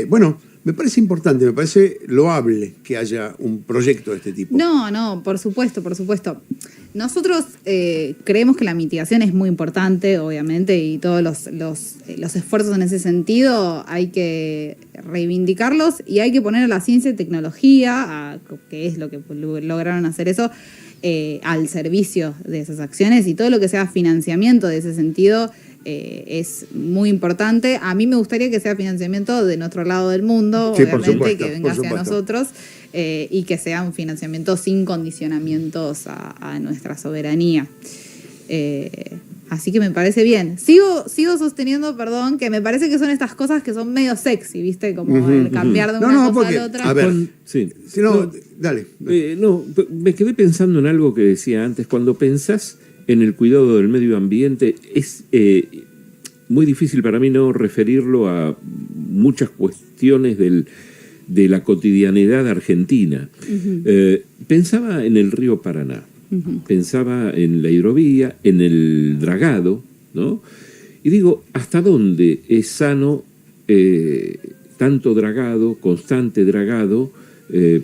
Bueno, me parece importante, me parece loable que haya un proyecto de este tipo. No, por supuesto, por supuesto. Nosotros creemos que la mitigación es muy importante, obviamente, y todos los esfuerzos en ese sentido hay que reivindicarlos y hay que poner a la ciencia y tecnología, que es lo que lograron hacer eso, al servicio de esas acciones, y todo lo que sea financiamiento de ese sentido es muy importante. A mí me gustaría que sea financiamiento de nuestro lado del mundo, sí, obviamente, que venga hacia nosotros, y que sea un financiamiento sin condicionamientos a nuestra soberanía. Así que me parece bien. Sigo sosteniendo, perdón, que me parece que son estas cosas que son medio sexy, ¿viste? Como el cambiar de una cosa a la otra. A ver, dale. Me quedé pensando en algo que decía antes. Cuando pensás en el cuidado del medio ambiente, es muy difícil para mí no referirlo a muchas cuestiones de la cotidianidad argentina. Pensaba en el río Paraná, pensaba en la hidrovía, en el dragado, ¿no? Y digo, ¿hasta dónde es sano tanto dragado, constante dragado,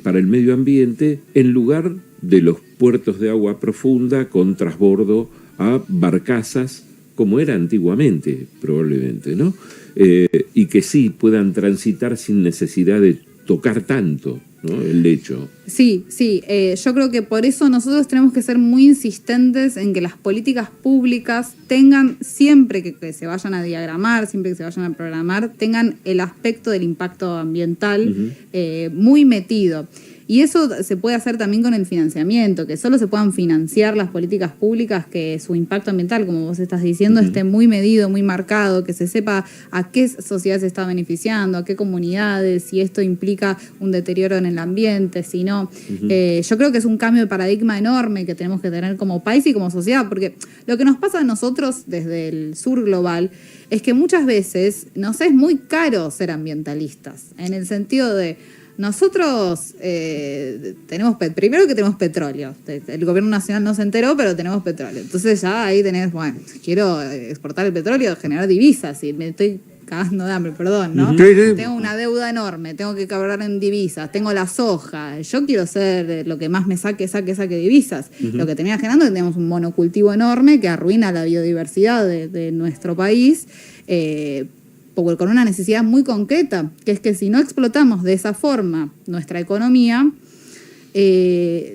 para el medio ambiente, en lugar de los puertos de agua profunda con trasbordo a barcazas, como era antiguamente, probablemente, ¿no? Y que sí puedan transitar sin necesidad de tocar tanto, ¿no?, el hecho. Sí, yo creo que por eso nosotros tenemos que ser muy insistentes en que las políticas públicas tengan, siempre que se vayan a diagramar, siempre que se vayan a programar, tengan el aspecto del impacto ambiental muy metido. Y eso se puede hacer también con el financiamiento, que solo se puedan financiar las políticas públicas que su impacto ambiental, como vos estás diciendo, esté muy medido, muy marcado, que se sepa a qué sociedad se está beneficiando, a qué comunidades, si esto implica un deterioro en el ambiente, si no. Yo creo que es un cambio de paradigma enorme que tenemos que tener como país y como sociedad, porque lo que nos pasa a nosotros desde el sur global es que muchas veces nos es muy caro ser ambientalistas, en el sentido de nosotros tenemos, primero que tenemos petróleo, el gobierno nacional no se enteró, pero tenemos petróleo, entonces ya ahí tenés, bueno, quiero exportar el petróleo, generar divisas, y me estoy cagando de hambre, perdón, ¿no? Tengo una deuda enorme, tengo que cobrar en divisas, tengo la soja, yo quiero ser lo que más me saque divisas. Lo que termina generando es que tenemos un monocultivo enorme que arruina la biodiversidad de nuestro país, con una necesidad muy concreta, que es que si no explotamos de esa forma nuestra economía,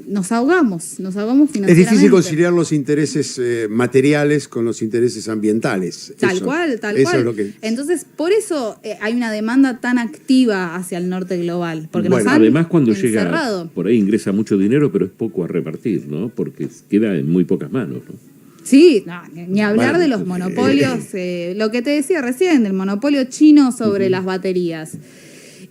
nos ahogamos financieramente. Es difícil conciliar los intereses materiales con los intereses ambientales. Tal cual. Es lo que... Entonces, por eso hay una demanda tan activa hacia el norte global. Porque Bueno, nos han además cuando encerrado. llega, por ahí ingresa mucho dinero, pero es poco a repartir, ¿no? Porque queda en muy pocas manos, ¿no? Sí, no, ni hablar de los monopolios, lo que te decía recién, del monopolio chino sobre las baterías.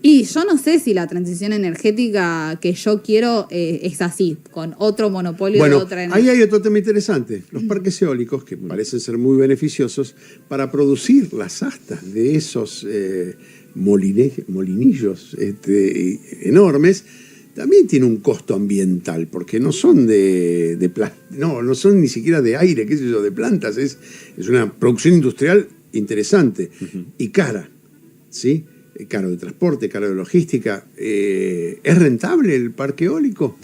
Y yo no sé si la transición energética que yo quiero es así, con otro monopolio de otra energía. Ahí hay otro tema interesante, los parques eólicos, que parecen ser muy beneficiosos para producir las astas de esos molinillos enormes. También tiene un costo ambiental, porque no son no son ni siquiera de aire, qué sé yo, de plantas, es una producción industrial interesante y cara, ¿sí? Caro de transporte, caro de logística. ¿Es rentable el parque eólico?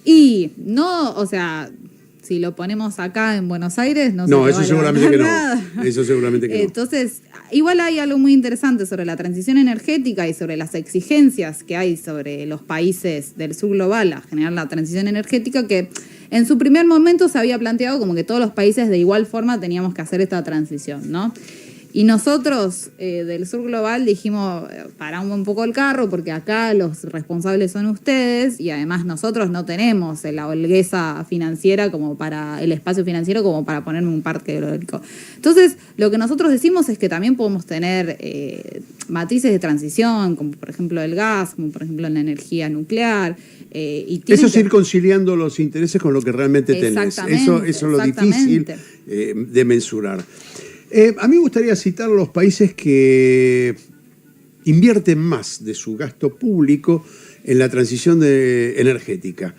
Y no, o sea, si lo ponemos acá en Buenos Aires, eso seguramente que no. Eso seguramente que no. Entonces, igual hay algo muy interesante sobre la transición energética y sobre las exigencias que hay sobre los países del sur global a generar la transición energética, que en su primer momento se había planteado como que todos los países de igual forma teníamos que hacer esta transición, ¿no? Y nosotros del sur global dijimos, paramos un poco el carro porque acá los responsables son ustedes y además nosotros no tenemos la holgueza financiera como para el espacio financiero como para ponerme un parque eólico. Entonces, lo que nosotros decimos es que también podemos tener matices de transición, como por ejemplo el gas, como por ejemplo la energía nuclear. Eso es ir conciliando los intereses con lo que realmente tenés. Eso es lo difícil de mensurar. A mí me gustaría citar los países que invierten más de su gasto público en la transición energética.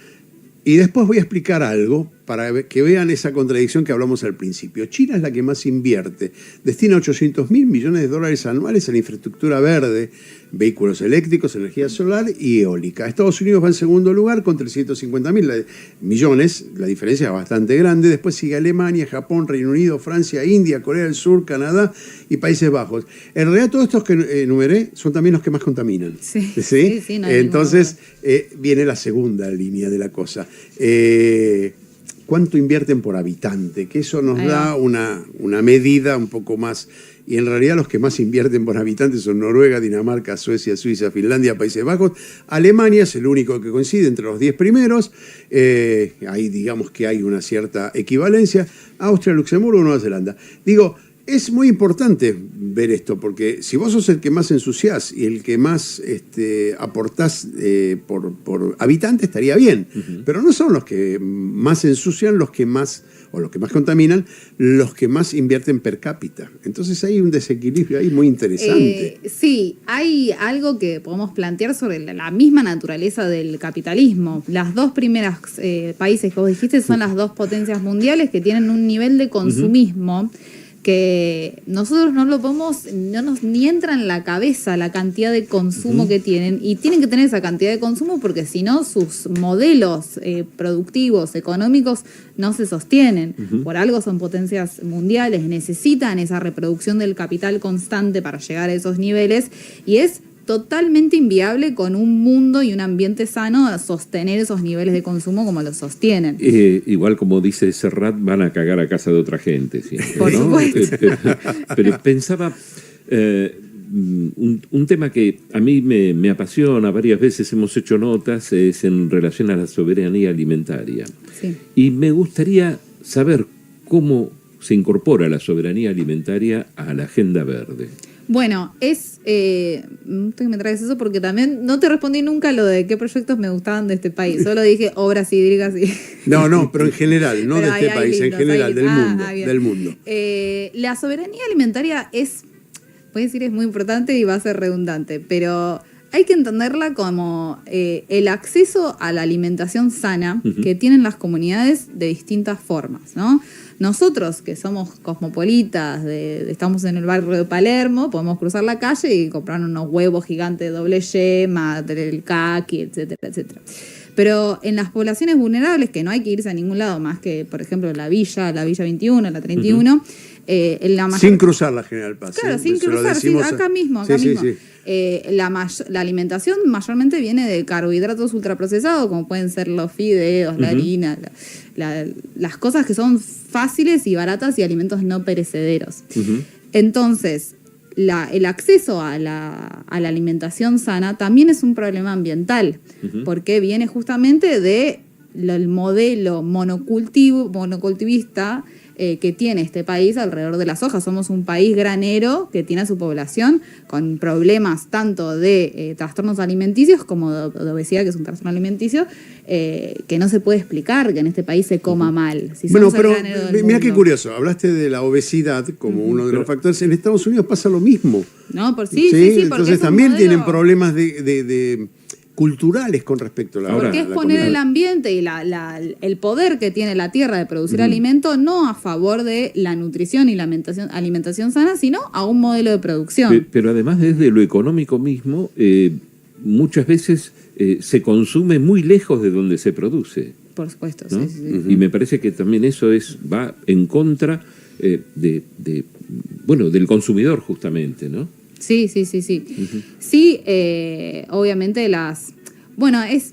Y después voy a explicar algo para que vean esa contradicción que hablamos al principio. China es la que más invierte, destina 800.000 millones de dólares anuales a la infraestructura verde, vehículos eléctricos, energía solar y eólica. Estados Unidos va en segundo lugar con 350.000 millones, la diferencia es bastante grande. Después sigue Alemania, Japón, Reino Unido, Francia, India, Corea del Sur, Canadá y Países Bajos. En realidad todos estos que enumeré son también los que más contaminan. Sí, no entonces viene la segunda línea de la cosa. ¿Cuánto invierten por habitante? Que eso nos da una medida un poco más. Y en realidad los que más invierten por habitante son Noruega, Dinamarca, Suecia, Suiza, Finlandia, Países Bajos. Alemania es el único que coincide entre los 10 primeros. Ahí digamos que hay una cierta equivalencia. Austria, Luxemburgo, Nueva Zelanda. Digo, es muy importante ver esto, porque si vos sos el que más ensuciás y el que más aportás por habitante, estaría bien. Pero no son los que más ensucian los que más contaminan, los que más invierten per cápita. Entonces hay un desequilibrio ahí muy interesante. Sí, hay algo que podemos plantear sobre la misma naturaleza del capitalismo. Las dos primeras países que vos dijiste son las dos potencias mundiales que tienen un nivel de consumismo que nosotros no lo podemos, no nos ni entra en la cabeza la cantidad de consumo que tienen, y tienen que tener esa cantidad de consumo porque si no sus modelos productivos, económicos no se sostienen. Por algo son potencias mundiales, necesitan esa reproducción del capital constante para llegar a esos niveles, y es totalmente inviable con un mundo y un ambiente sano sostener esos niveles de consumo como los sostienen. Igual como dice Serrat, van a cagar a casa de otra gente siempre, Por ¿no? supuesto. Pero pensaba, un tema que a mí me apasiona, varias veces hemos hecho notas, es en relación a la soberanía alimentaria. Sí. Y me gustaría saber cómo se incorpora la soberanía alimentaria a la Agenda Verde. Bueno, me gusta que me traes eso porque también no te respondí nunca lo de qué proyectos me gustaban de este país. Solo dije obras hídricas y... No, pero en general, no Pero de este hay país, en lindos, general, hay del lindos. mundo. Bien. Del mundo. La soberanía alimentaria voy a decir, es muy importante y va a ser redundante, pero hay que entenderla como el acceso a la alimentación sana que tienen las comunidades de distintas formas, ¿no? Nosotros, que somos cosmopolitas, estamos en el barrio de Palermo, podemos cruzar la calle y comprar unos huevos gigantes de doble yema, del caqui, etcétera, etcétera. Pero en las poblaciones vulnerables, que no hay que irse a ningún lado más que, por ejemplo, la Villa 21, la 31, Sin cruzar la General Paz. Claro, ¿eh? sin Se lo cruzar, sí, decimos acá mismo. Sí. La alimentación mayormente viene de carbohidratos ultraprocesados, como pueden ser los fideos, la harina, las cosas que son fáciles y baratas y alimentos no perecederos. Entonces, el acceso a la alimentación sana también es un problema ambiental, porque viene justamente del modelo monocultivista que tiene este país alrededor de la soja. Somos un país granero que tiene a su población con problemas tanto de trastornos alimenticios como de obesidad, que es un trastorno alimenticio, que no se puede explicar que en este país se coma mal. Si Bueno, somos el pero granero del mira qué mundo. curioso, hablaste de la obesidad como uno de los factores. En Estados Unidos pasa lo mismo. No, sí, porque entonces es un también modelo- tienen problemas de culturales con respecto a la Porque es la poner comida. el ambiente y el poder que tiene la tierra de producir alimento no a favor de la nutrición y la alimentación sana, sino a un modelo de producción. Pero además desde lo económico mismo, muchas veces se consume muy lejos de donde se produce, Por supuesto, ¿no? sí. Y me parece que también eso va en contra del consumidor justamente, ¿no? Sí. Sí, obviamente Bueno, es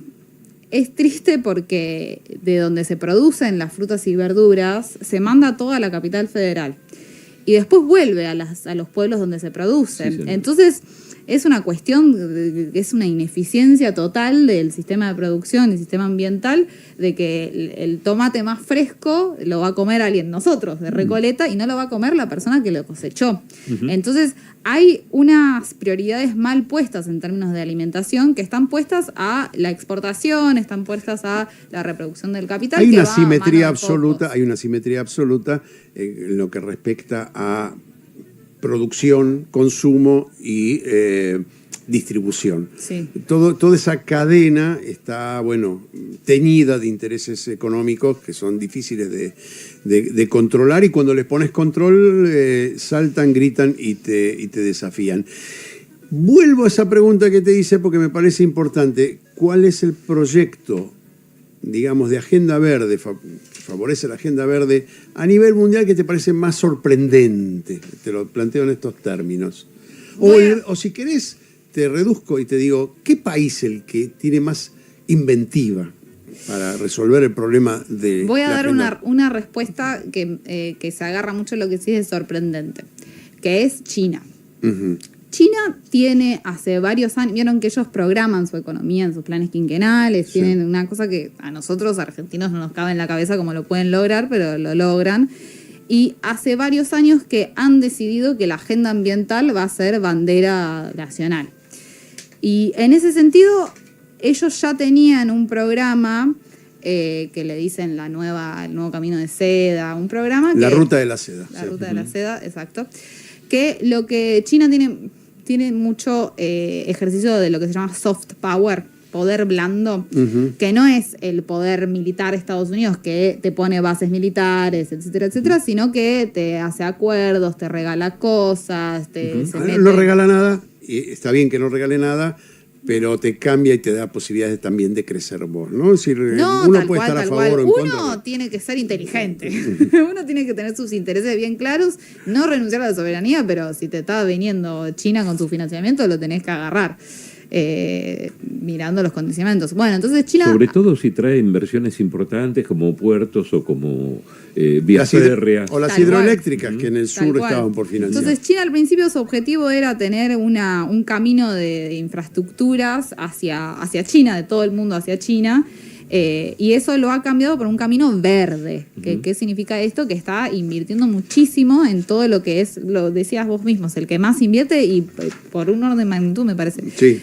triste porque de donde se producen las frutas y verduras se manda toda a la capital federal y después vuelve a los pueblos donde se producen. Sí, señor. Entonces es una cuestión, es una ineficiencia total del sistema de producción y sistema ambiental, de que el tomate más fresco lo va a comer alguien, nosotros, de Recoleta, y no lo va a comer la persona que lo cosechó. Entonces hay unas prioridades mal puestas en términos de alimentación, que están puestas a la exportación, están puestas a la reproducción del capital. Hay que una va a mano de simetría pocos. absoluta, en lo que respecta a producción, consumo y distribución. Sí. Toda esa cadena está, teñida de intereses económicos que son difíciles de controlar, y cuando les pones control saltan, gritan y te desafían. Vuelvo a esa pregunta que te hice porque me parece importante. ¿Cuál es el proyecto, digamos, de Agenda Verde, que favorece la Agenda Verde a nivel mundial, que te parece más sorprendente? Te lo planteo en estos términos. O si querés, te reduzco y te digo, ¿qué país es el que tiene más inventiva para resolver el problema de Voy a la dar agenda? una respuesta que se agarra mucho a lo que sí es sorprendente, que es China. Ujú. China tiene hace varios años, vieron que ellos programan su economía en sus planes quinquenales, tienen una cosa que a nosotros argentinos no nos cabe en la cabeza cómo lo pueden lograr, pero lo logran. Y hace varios años que han decidido que la agenda ambiental va a ser bandera nacional. Y en ese sentido, ellos ya tenían un programa que le dicen el nuevo camino de seda, un programa que... La ruta de la seda. La sí. ruta de la seda, exacto. Que lo que China tiene mucho ejercicio de lo que se llama soft power, poder blando, que no es el poder militar de Estados Unidos que te pone bases militares, etcétera, etcétera, sino que te hace acuerdos, te regala cosas, se mete... No regala nada, y está bien que no regale nada, pero te cambia y te da posibilidades también de crecer vos, ¿no? Es decir, No, uno tal puede cual, estar a tal favor cual. o en Uno contra. tiene que ser inteligente. Uno tiene que tener sus intereses bien claros, no renunciar a la soberanía, pero si te está viniendo China con su financiamiento, lo tenés que agarrar. Mirando los condicionamientos. Bueno, entonces China... Sobre todo si trae inversiones importantes como puertos o como vías férreas. O las Tal hidroeléctricas que en el Tal sur cual. estaban por financiar. Entonces China al principio su objetivo era tener un camino de infraestructuras hacia China, de todo el mundo hacia China, y eso lo ha cambiado por un camino verde. ¿Qué significa esto? Que está invirtiendo muchísimo en todo lo que es, lo decías vos mismos, el que más invierte y por un orden de magnitud me parece. Sí.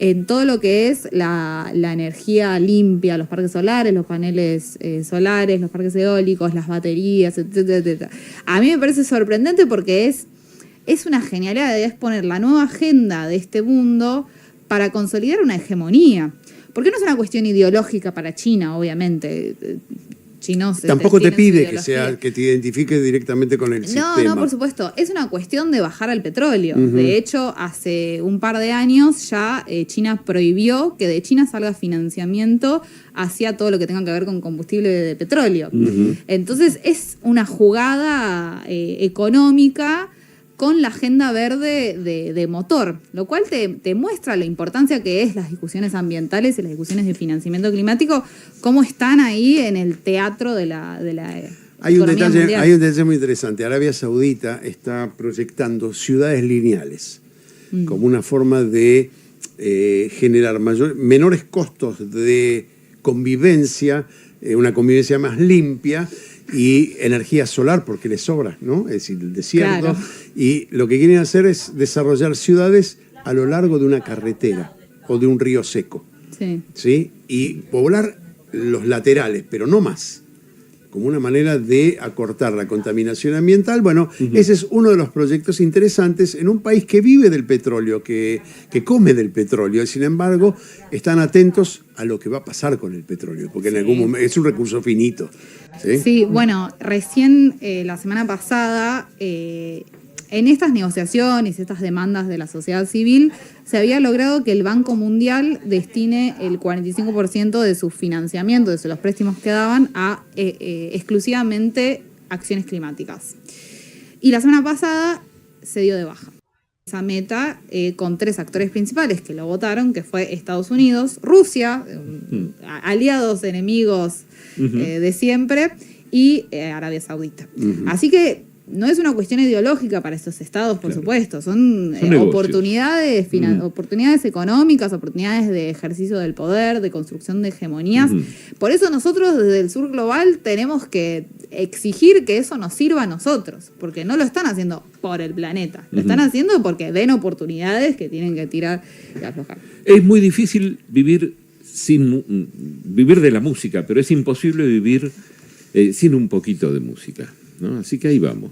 En todo lo que es la energía limpia, los parques solares, los paneles solares, los parques eólicos, las baterías, etcétera, etcétera. A mí me parece sorprendente porque es una genialidad, es poner la nueva agenda de este mundo para consolidar una hegemonía. Porque no es una cuestión ideológica para China, obviamente. Chinos Tampoco te tienen su pide ideología. que te identifiques directamente con el sistema. No, por supuesto. Es una cuestión de bajar al petróleo. De hecho, hace un par de años ya China prohibió que de China salga financiamiento hacia todo lo que tenga que ver con combustible de petróleo. Entonces, es una jugada económica con la agenda verde de motor, lo cual te muestra la importancia que es las discusiones ambientales y las discusiones de financiamiento climático, cómo están ahí en el teatro de la Hay un economía mundial. detalle muy interesante. Arabia Saudita está proyectando ciudades lineales como una forma de generar menores costos de convivencia, una convivencia más limpia y energía solar porque les sobra, ¿no? Es decir, el desierto. Claro. Y lo que quieren hacer es desarrollar ciudades a lo largo de una carretera o de un río seco, Sí. ¿sí? Y poblar los laterales, pero no más, como una manera de acortar la contaminación ambiental. Bueno, ese es uno de los proyectos interesantes en un país que vive del petróleo, que come del petróleo, y sin embargo están atentos a lo que va a pasar con el petróleo, porque en algún momento es un recurso finito. ¿Sí? Sí, bueno, recién la semana pasada, en estas negociaciones, estas demandas de la sociedad civil, se había logrado que el Banco Mundial destine el 45% de su financiamiento, de los préstamos que daban, a exclusivamente acciones climáticas. Y la semana pasada se dio de baja esa meta con 3 actores principales que lo votaron, que fue Estados Unidos, Rusia, aliados, enemigos de siempre, y Arabia Saudita. Así que no es una cuestión ideológica para estos estados, por supuesto, son oportunidades, oportunidades económicas, oportunidades de ejercicio del poder, de construcción de hegemonías. Por eso nosotros desde el sur global tenemos que exigir que eso nos sirva a nosotros, porque no lo están haciendo por el planeta, lo están haciendo porque ven oportunidades que tienen que tirar y aflojar. Es muy difícil vivir vivir de la música, pero es imposible vivir sin un poquito de música, ¿no? Así que ahí vamos.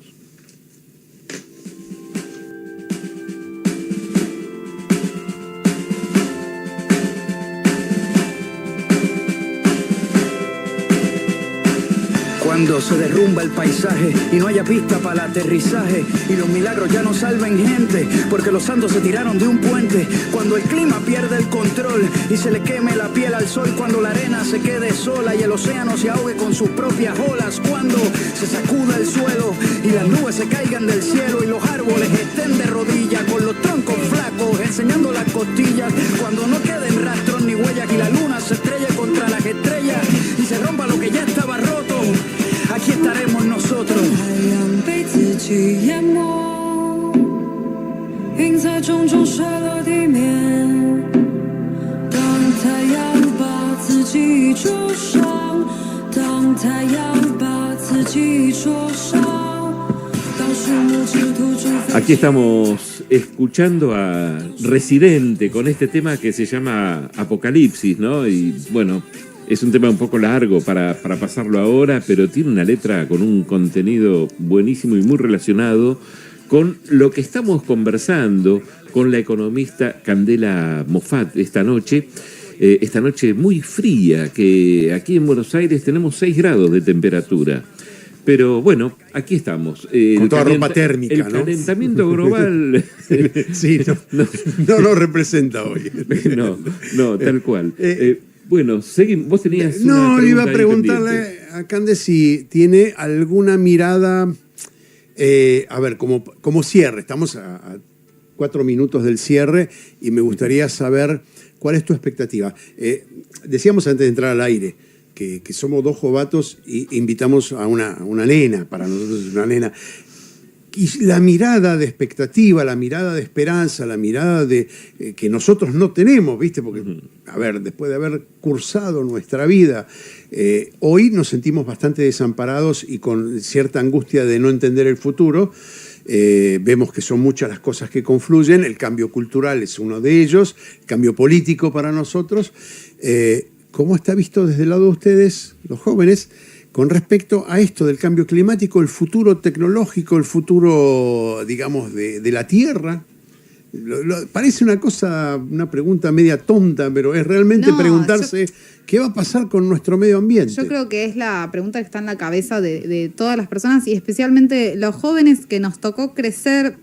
Cuando se derrumba el paisaje y no haya pista para el aterrizaje y los milagros ya no salven gente porque los santos se tiraron de un puente. Cuando el clima pierde el control y se le queme la piel al sol. Cuando la arena se quede sola y el océano se ahogue con sus propias olas. Cuando se sacuda el suelo y las nubes se caigan del cielo y los árboles estén de rodillas con los troncos flacos enseñando las costillas. Cuando no queden rastros ni huellas y la luna se estrelle contra las estrellas y se rompa lo que ya estaba roto. Aquí estaremos nosotros. Aquí estamos escuchando a Residente con este tema que se llama Apocalipsis, ¿no? Y bueno, es un tema un poco largo para pasarlo ahora, pero tiene una letra con un contenido buenísimo y muy relacionado con lo que estamos conversando con la economista Candela Moffat esta noche muy fría, que aquí en Buenos Aires tenemos 6 grados de temperatura. Pero bueno, aquí estamos. Con toda ropa térmica, el ¿no? calentamiento global. Sí, no lo representa hoy. No, tal cual. Bueno, seguimos. Vos tenías No, una iba a pregunta ahí preguntarle pendiente. a Cande si tiene alguna mirada, a ver, como cierre. Estamos a 4 minutos del cierre y me gustaría saber cuál es tu expectativa. Decíamos antes de entrar al aire que somos 2 jovatos e invitamos a una nena, para nosotros es una nena. Y la mirada de expectativa, la mirada de esperanza, la mirada de que nosotros no tenemos, ¿viste? Porque, a ver, después de haber cursado nuestra vida, hoy nos sentimos bastante desamparados y con cierta angustia de no entender el futuro. Vemos que son muchas las cosas que confluyen, el cambio cultural es uno de ellos, el cambio político para nosotros. ¿Cómo está visto desde el lado de ustedes, los jóvenes, con respecto a esto del cambio climático, el futuro tecnológico, el futuro, digamos, de la Tierra? Parece una pregunta media tonta, pero es realmente preguntarse qué va a pasar con nuestro medio ambiente. Yo creo que es la pregunta que está en la cabeza de todas las personas y especialmente los jóvenes que nos tocó crecer.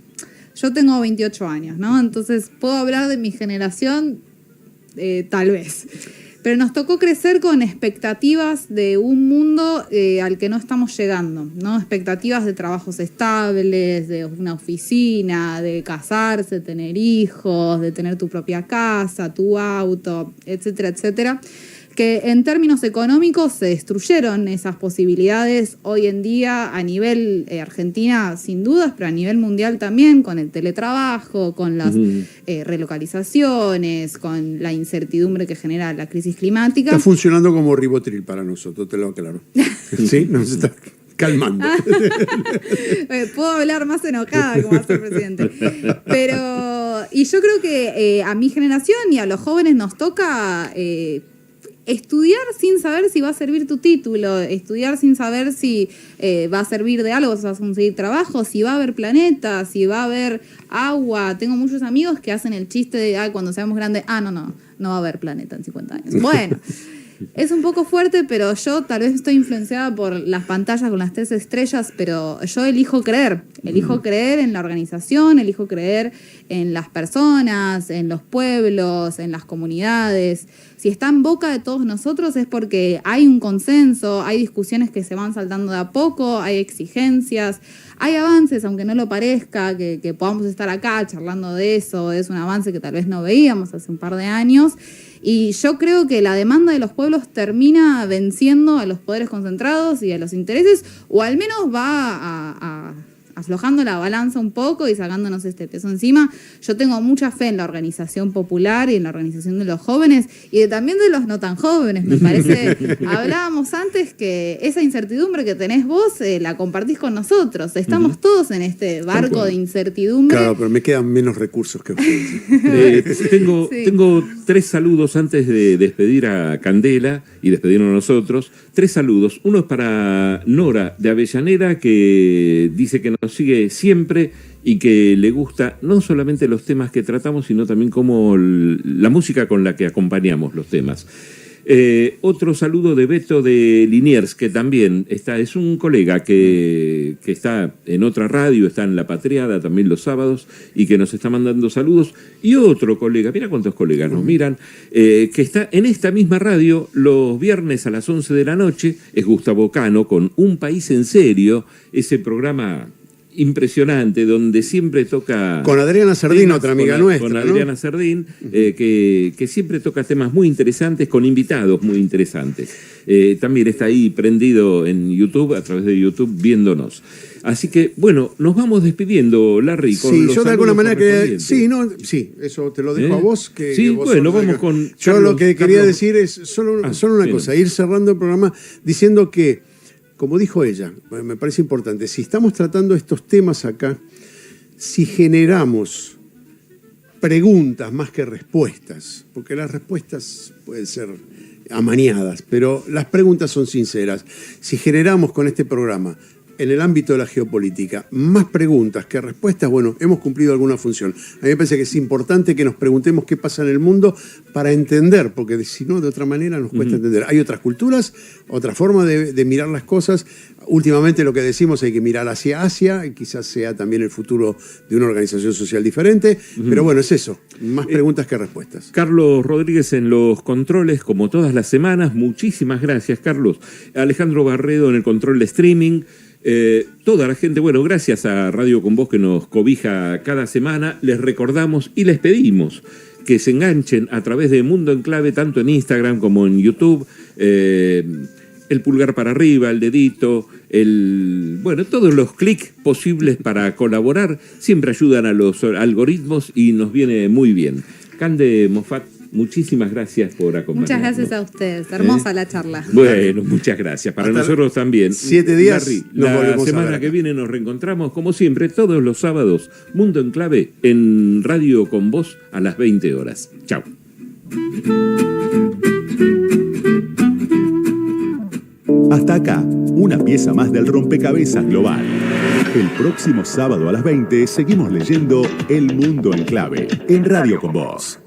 Yo tengo 28 años, ¿no? Entonces puedo hablar de mi generación, tal vez. Pero nos tocó crecer con expectativas de un mundo al que no estamos llegando, ¿no? Expectativas de trabajos estables, de una oficina, de casarse, tener hijos, de tener tu propia casa, tu auto, etcétera, etcétera. Que en términos económicos se destruyeron esas posibilidades hoy en día a nivel Argentina sin dudas, pero a nivel mundial también, con el teletrabajo, con las relocalizaciones, con la incertidumbre que genera la crisis climática. Está funcionando como ribotril para nosotros, te lo aclaro. Sí, nos está calmando. Puedo hablar más enojada como hace el presidente. Pero, y yo creo que a mi generación y a los jóvenes nos toca estudiar sin saber si va a servir tu título, estudiar sin saber si va a servir de algo, si vas a conseguir trabajo, si va a haber planeta, si va a haber agua. Tengo muchos amigos que hacen el chiste de cuando seamos grandes, no va a haber planeta en 50 años. Bueno, es un poco fuerte, pero yo tal vez estoy influenciada por las pantallas con las 3 estrellas, pero yo elijo creer en la organización, elijo creer en las personas, en los pueblos, en las comunidades. Si está en boca de todos nosotros es porque hay un consenso, hay discusiones que se van saltando de a poco, hay exigencias, hay avances, aunque no lo parezca, que podamos estar acá charlando de eso, es un avance que tal vez no veíamos hace un par de años. Y yo creo que la demanda de los pueblos termina venciendo a los poderes concentrados y a los intereses, o al menos va aflojando la balanza un poco y sacándonos este peso encima. Yo tengo mucha fe en la organización popular y en la organización de los jóvenes y también de los no tan jóvenes. Me parece, hablábamos antes que esa incertidumbre que tenés vos la compartís con nosotros. Estamos todos en este barco de incertidumbre. Claro, pero me quedan menos recursos que ustedes. Tengo 3 saludos antes de despedir a Candela y despedirnos nosotros. 3 saludos. Uno es para Nora de Avellaneda, que dice que nos sigue siempre y que le gusta no solamente los temas que tratamos, sino también como la música con la que acompañamos los temas. Otro saludo de Beto de Liniers, que también es un colega que está en otra radio, está en La Patriada también los sábados y que nos está mandando saludos. Y otro colega, mira cuántos colegas nos miran, que está en esta misma radio los viernes a las 11 de la noche, es Gustavo Cano con Un País en Serio, ese programa impresionante, donde siempre toca... Con Adriana Sardín, otra amiga nuestra. Con Adriana Sardín, que siempre toca temas muy interesantes, con invitados muy interesantes. También está ahí prendido en YouTube, a través de YouTube, viéndonos. Así que, bueno, nos vamos despidiendo, Larry, con sí, los yo de alguna manera quería... correspondientes. Sí, eso te lo dejo a vos. Sí, vos bueno, vamos con... Yo lo que quería decir es solo una cosa, ir cerrando el programa diciendo que, como dijo ella, me parece importante, si estamos tratando estos temas acá, si generamos preguntas más que respuestas, porque las respuestas pueden ser amañadas, pero las preguntas son sinceras. Si generamos con este programa en el ámbito de la geopolítica, más preguntas que respuestas, bueno, hemos cumplido alguna función. A mí me parece que es importante que nos preguntemos qué pasa en el mundo para entender, porque si no, de otra manera nos cuesta entender. Hay otras culturas, otra forma de mirar las cosas. Últimamente lo que decimos hay que mirar hacia Asia, y quizás sea también el futuro de una organización social diferente, pero bueno, es eso, más preguntas que respuestas. Carlos Rodríguez en los controles, como todas las semanas, muchísimas gracias, Carlos. Alejandro Barredo en el control de streaming. Toda la gente, bueno, gracias a Radio Con Voz que nos cobija cada semana, les recordamos y les pedimos que se enganchen a través de Mundo en Clave, tanto en Instagram como en YouTube, el pulgar para arriba, el dedito, bueno, todos los clics posibles para colaborar siempre ayudan a los algoritmos y nos viene muy bien. Cande Moffat, muchísimas gracias por acompañarnos. Muchas gracias a ustedes. Hermosa la charla. Bueno, muchas gracias. Para Hasta nosotros también. 7 días. Larry, nos la volvemos a semana ver que acá. viene nos reencontramos, como siempre, todos los sábados. Mundo en Clave en Radio Con Voz a las 20 horas. Chao. Hasta acá, una pieza más del rompecabezas global. El próximo sábado a las 20 seguimos leyendo El Mundo en Clave en Radio Con Voz.